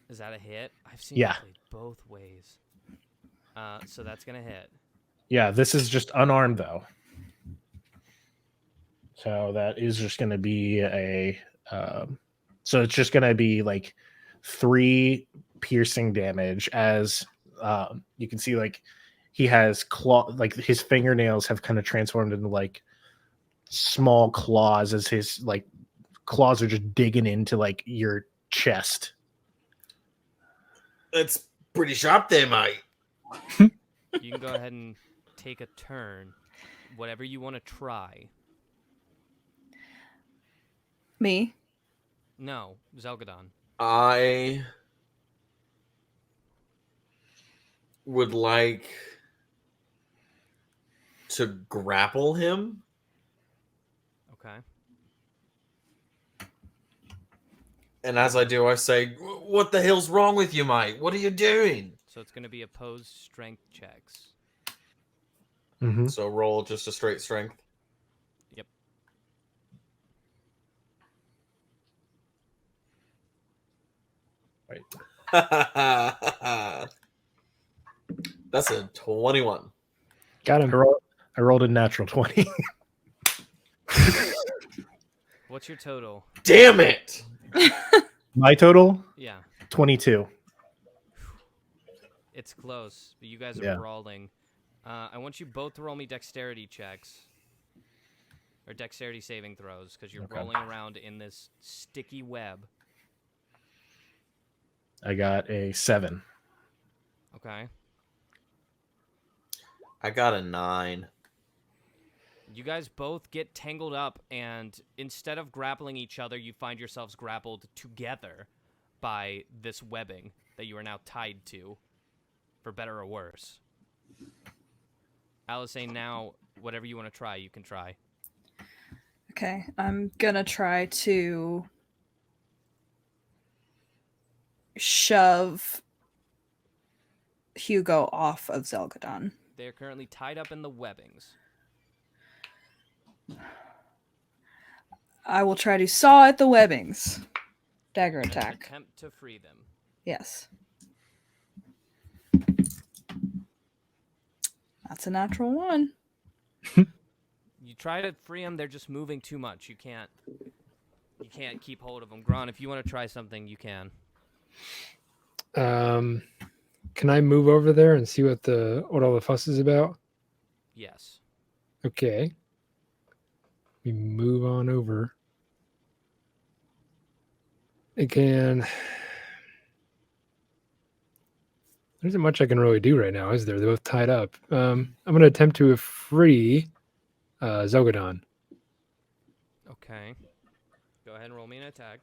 Is that a hit? I've seen Yeah. it played both ways. So that's going to hit. Yeah, this is just unarmed, though. So that is just going to be so it's just going to be like 3 piercing damage, as you can see, he has his fingernails have kind of transformed into small claws, as his claws are just digging into your chest. That's pretty sharp there, mate. You can go ahead and take a turn. Whatever you want to try. Me? No, Zelgadon. I would like to grapple him. Okay. And as I do, I say, "What the hell's wrong with you, mate? What are you doing?" So it's going to be opposed strength checks. Mm-hmm. So roll just a straight strength. Yep. Right. That's a 21. Got him. I rolled a natural 20. What's your total? Damn it! My total? Yeah. 22. It's close, but you guys are Yeah. brawling. I want you both to roll me dexterity checks. Or dexterity saving throws, because you're Okay. rolling around in this sticky web. I got a 7. Okay. I got a 9. You guys both get tangled up, and instead of grappling each other, you find yourselves grappled together by this webbing that you are now tied to, for better or worse. Alisane, now, whatever you want to try, you can try. Okay, I'm gonna try to shove Hugo off of Zelgadon. They are currently tied up in the webbings. I will try to saw at the webbings. Dagger And attack. attempt to free them. Yes. That's a natural 1. You try to free them, they're just moving too much. You can't keep hold of them. Gron, if you want to try something, you can. Can I move over there and see what all the fuss is about? Yes. Okay. We move on over. Again, there isn't much I can really do right now, is there? They're both tied up. I'm going to attempt to free Zelgadon. Okay. Go ahead and roll me an attack.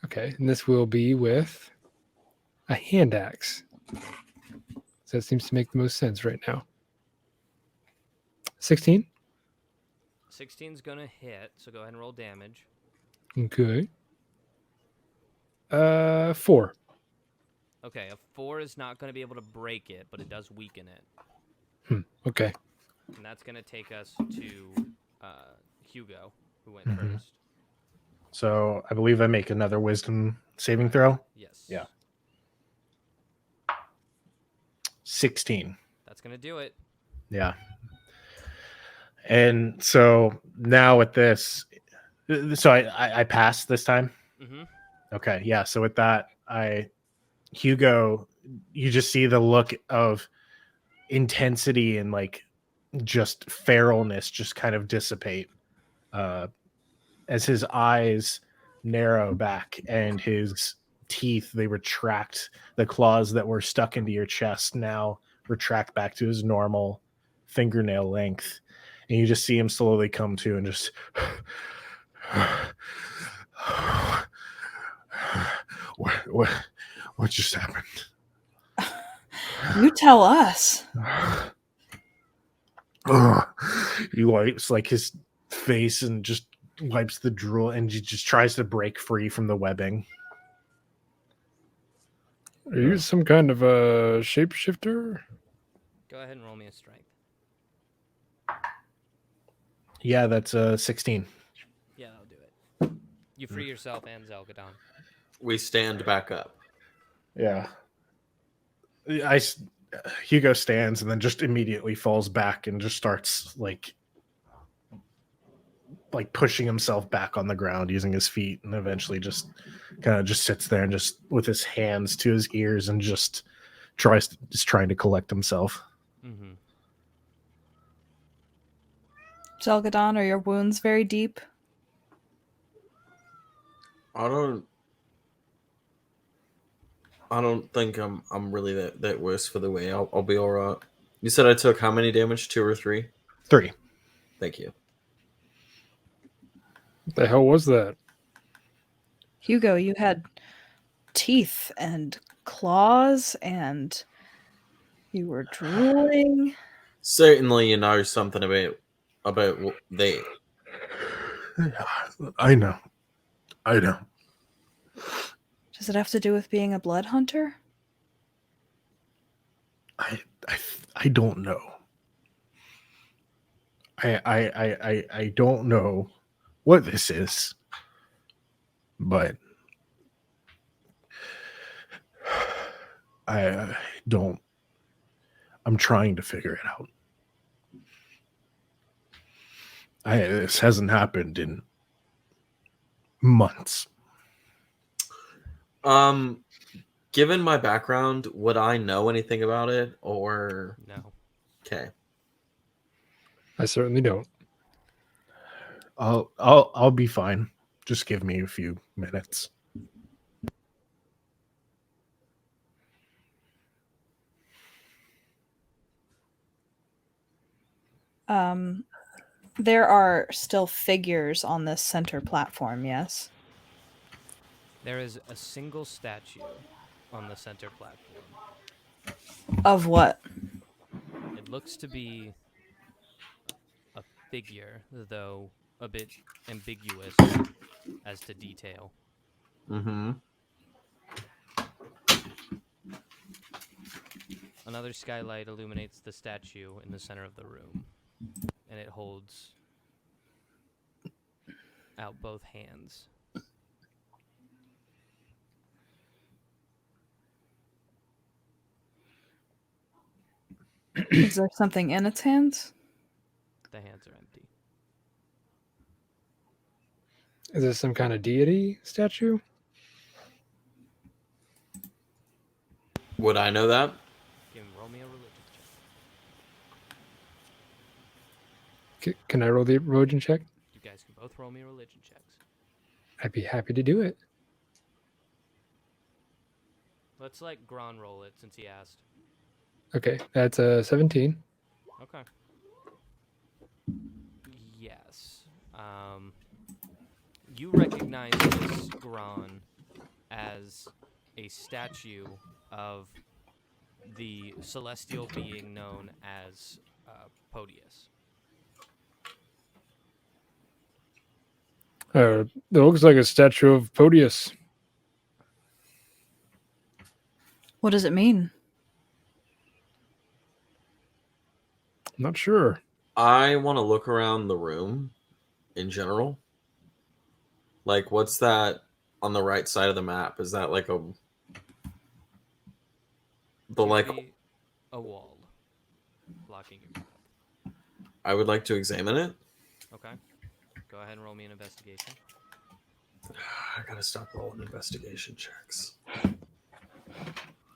Okay, and this will be with a hand axe. So that seems to make the most sense right now. 16? 16's going to hit, so go ahead and roll damage. Okay. 4. Okay, a 4 is not going to be able to break it, but it does weaken it. Okay. And that's going to take us to Hugo, who went Mhm. first. So I believe I make another wisdom saving throw. Yes. Yeah. 16. That's going to do it. Yeah. And so now with this, so I passed this time. Mm-hmm. Okay. Yeah. So with that, Hugo, you just see the look of intensity and like just feralness just kind of dissipate as his eyes narrow back and his teeth, they retract. The claws that were stuck into your chest now retract back to his normal fingernail length, and you just see him slowly come to and just what just happened? You tell us. He wipes like his face and just wipes the drool, and he just tries to break free from the webbing. Are you some kind of a shapeshifter? Go ahead and roll me a strength. Yeah, that's 16. Yeah, that'll do it. You free yourself and Zelgadon. We stand back up. Yeah. Hugo stands and then just immediately falls back and just starts like pushing himself back on the ground using his feet, and eventually just kind of just sits there and just with his hands to his ears and just trying to collect himself. Mm-hmm. Zelgadon, are your wounds very deep? I don't think I'm really that worse for the way. I'll be all right. You said I took how many damage? 2 or 3? 3. Thank you. What the hell was that? Hugo, you had teeth and claws and you were drooling. Certainly, you know something about they. I know. Does it have to do with being a blood hunter? I don't know. I don't know what this is, but I don't. I'm trying to figure it out. This hasn't happened in months. Given my background, would I know anything about it or No. okay? I certainly don't. I'll be fine. Just give me a few minutes. There are still figures on this center platform, yes? There is a single statue on the center platform. Of what? It looks to be a figure, though a bit ambiguous as to detail. Mm-hmm. Another skylight illuminates the statue in the center of the room, and it holds out both hands. Is there something in its hands? The hands are empty. Is this some kind of deity statue? Would I know that? Roll me a religion check. Can I roll the religion check? You guys can both roll me religion checks. I'd be happy to do it. Let's let Gron roll it since he asked. Okay, that's a 17. Okay. Yes. You recognize this Gron as a statue of the celestial being known as Podius. It looks like a statue of Podius. What does it mean? I'm not sure. I want to look around the room in general. Like, what's that on the right side of the map? Is that like Should like be a wall blocking your path. I would like to examine it. Okay. Go ahead and roll me an investigation. I gotta stop rolling investigation checks.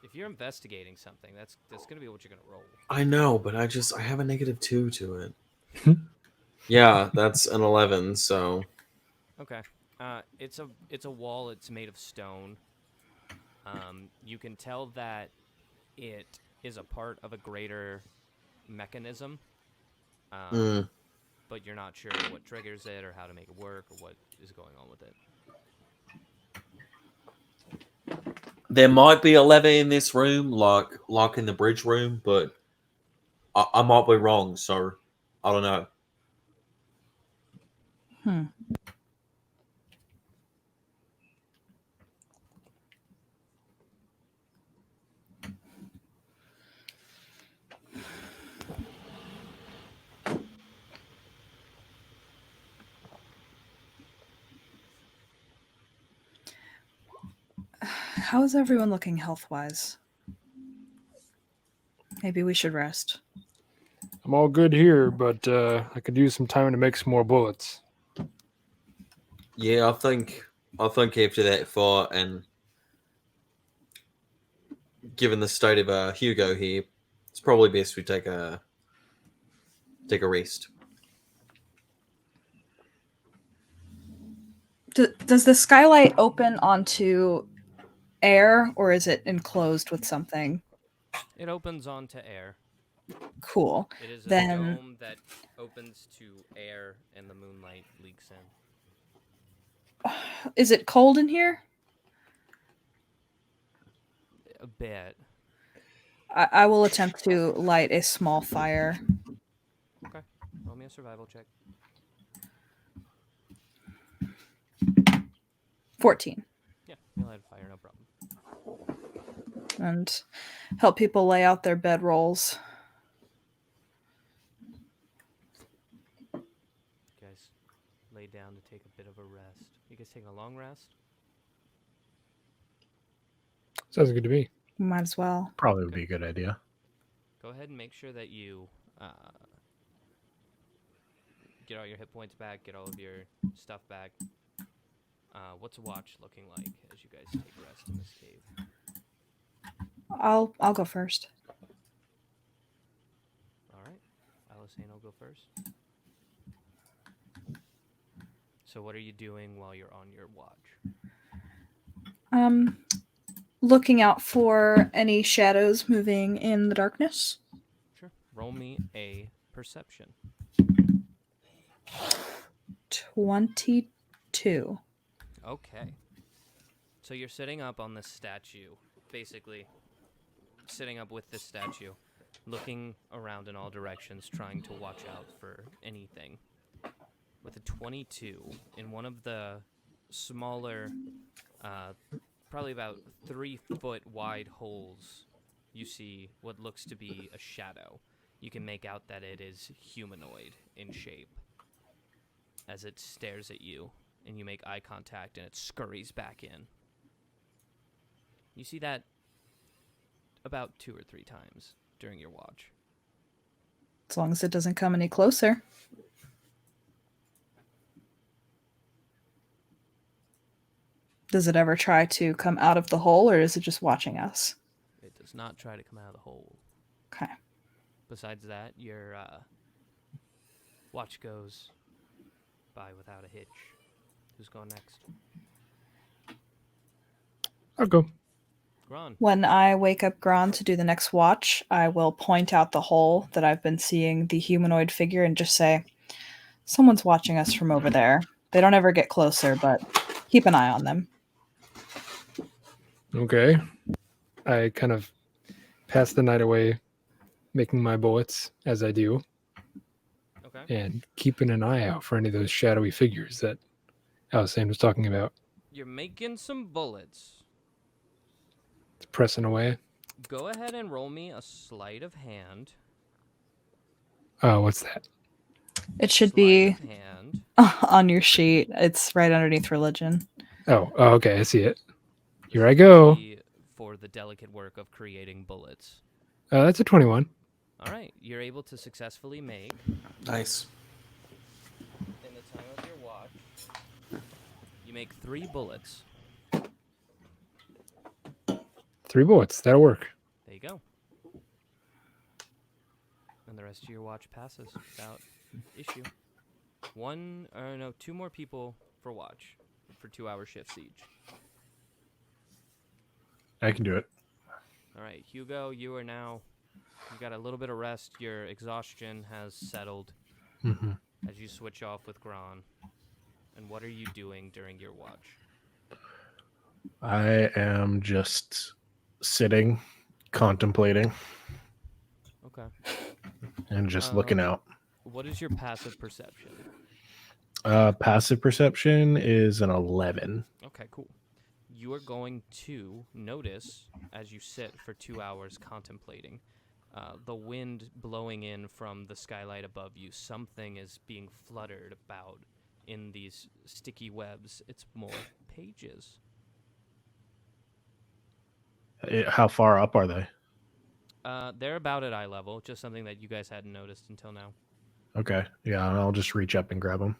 If you're investigating something, that's gonna be what you're gonna roll. I know, but I have a -2 to it. Yeah, that's an 11. So Okay. It's a wall. It's made of stone. You can tell that it is a part of a greater mechanism. But you're not sure what triggers it or how to make it work or what is going on with it. There might be a lever in this room, like in the bridge room, but I might be wrong, so I don't know. How is everyone looking health-wise? Maybe we should rest. I'm all good here, but I could use some time to make some more bullets. Yeah, I think after that fight, and given the state of Hugo here, it's probably best we take a rest. Does the skylight open onto air, or is it enclosed with something? It opens onto air. Cool. It is a Then- dome that opens to air, and the moonlight leaks in. Is it cold in here? A bit. I will attempt to light a small fire. Okay. Roll me a survival check. 14. Yeah, you'll light a fire, no problem. And help people lay out their bedrolls. You guys lay down to take a bit of a rest. You guys taking a long rest? Sounds good to me. Might as well. Probably would be a good idea. Go ahead and make sure that you get all your hit points back, get all of your stuff back. What's watch looking like as you guys take rest in this cave? I'll go first. All right, Alisane will go first. So what are you doing while you're on your watch? Looking out for any shadows moving in the darkness. Sure. Roll me a perception. 22. Okay. So you're sitting up on this statue, basically sitting up with this statue, looking around in all directions, trying to watch out for anything. With a 22, in one of the smaller, probably about 3-foot wide holes, you see what looks to be a shadow. You can make out that it is humanoid in shape as it stares at you, and you make eye contact, and it scurries back in. You see that about 2 or 3 times during your watch. As long as it doesn't come any closer. Does it ever try to come out of the hole, or is it just watching us? It does not try to come out of the hole. Okay. Besides that, your watch goes by without a hitch. Who's going next? I'll go. Gron. When I wake up Gron to do the next watch, I will point out the hole that I've been seeing the humanoid figure and just say, someone's watching us from over there. They don't ever get closer, but keep an eye on them. Okay. I kind of pass the night away making my bullets as I do Okay. and keeping an eye out for any of those shadowy figures that Alisane was talking about. You're making some bullets. It's pressing away. Go ahead and roll me a sleight of hand. Oh, what's that? It should Sleight be of hand. on your sheet. It's right underneath religion. Oh, okay, I see it. Here I go. For the delicate work of creating bullets. That's a 21. All right, you're able to successfully make, Nice. in the time of your watch, you make 3 bullets. 3 bullets. That'll work. There you go. And the rest of your watch passes without issue. 2 more people for watch for 2-hour shifts each. I can do it. All right, Hugo, you got a little bit of rest. Your exhaustion has settled Mm-hmm. as you switch off with Gron. And what are you doing during your watch? I am just sitting, contemplating, Okay. and just looking out. What is your passive perception? Passive perception is an 11. Okay, cool. You are going to notice as you sit for 2 hours contemplating the wind blowing in from the skylight above you. Something is being fluttered about in these sticky webs. It's more pages. How far up are they? They're about at eye level, just something that you guys hadn't noticed until now. Okay. Yeah, I'll just reach up and grab them.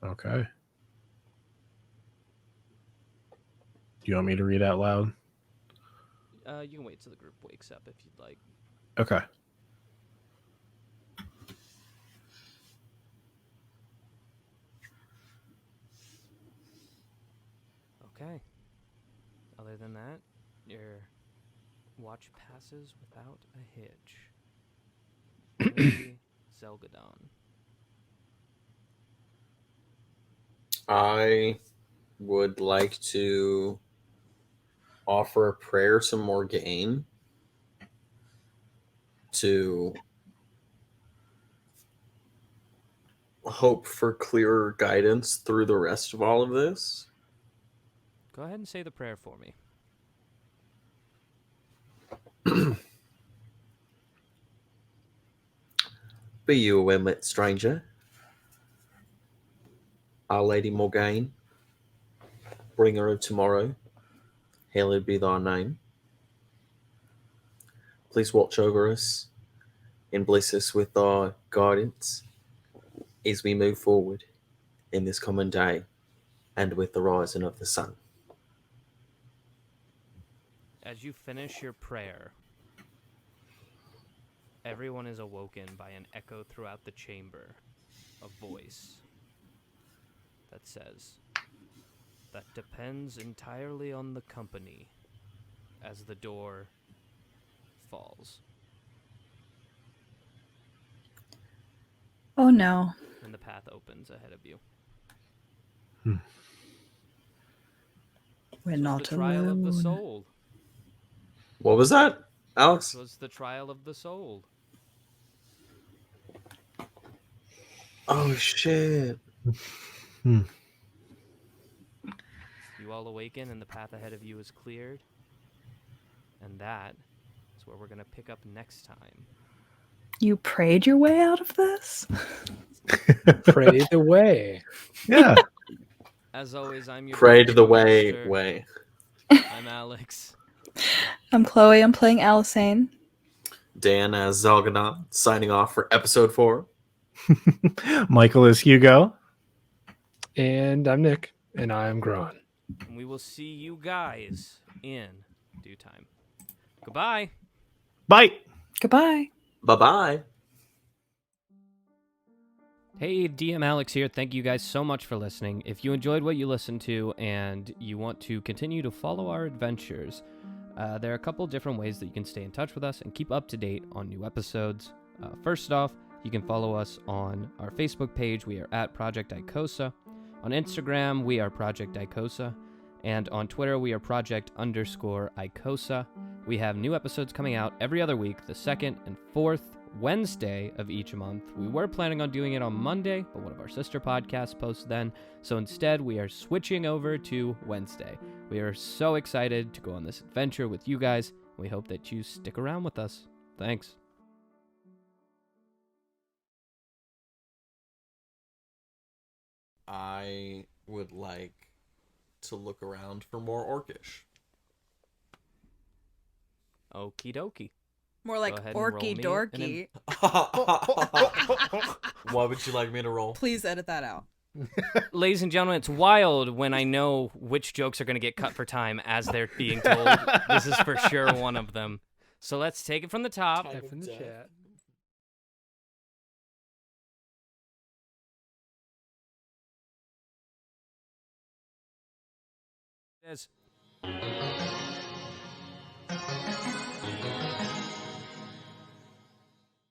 Okay. Do you want me to read out loud? You can wait till the group wakes up if you'd like. Okay. Okay. Other than that, your watch passes without a hitch. Hey, Zelgadon. I would like to offer a prayer to Morgaine to hope for clearer guidance through the rest of all of this. Go ahead and say the prayer for me. Be you a waylit stranger, Our Lady Morgaine, bringer of tomorrow, hallowed be thy name. Please watch over us and bless us with thy guidance as we move forward in this common day and with the rising of the sun. As you finish your prayer, everyone is awoken by an echo throughout the chamber, a voice that says, "That depends entirely on the company," as the door falls. Oh no. And the path opens ahead of you. We're This was not the trial of the alone. soul. What was that, Alex? This was the trial of the soul. Oh, shit. You all awaken and the path ahead of you is cleared. And that is where we're going to pick up next time. You prayed your way out of this? Pray the way. Yeah. As always, I'm your Pray to the Master. way. I'm Alex. I'm Chloe. I'm playing Alisane. Dan as Zelgadon, signing off for episode 4. Michael is Hugo. And I'm Nick. And I'm Gron. And we will see you guys in due time. Goodbye. Bye. Goodbye. Bye-bye. Hey, DM Alex here. Thank you guys so much for listening. If you enjoyed what you listened to and you want to continue to follow our adventures, there are a couple different ways that you can stay in touch with us and keep up to date on new episodes. First off, you can follow us on our Facebook page. We are at Project Icosa. On Instagram, we are Project Icosa. And on Twitter, we are Project_Icosa. We have new episodes coming out every other week, the second and fourth Wednesday of each month. We were planning on doing it on Monday, but one of our sister podcasts posts then. So instead, we are switching over to Wednesday. We are so excited to go on this adventure with you guys. We hope that you stick around with us. Thanks. I would like to look around for more orcish. Okie dokie. More like Go ahead and roll orky me dorky. What would you like me to roll? Please edit that out. Ladies and gentlemen, it's wild when I know which jokes are going to get cut for time as they're being told. This is for sure one of them. So let's take it from the top. F in the chat. Yes.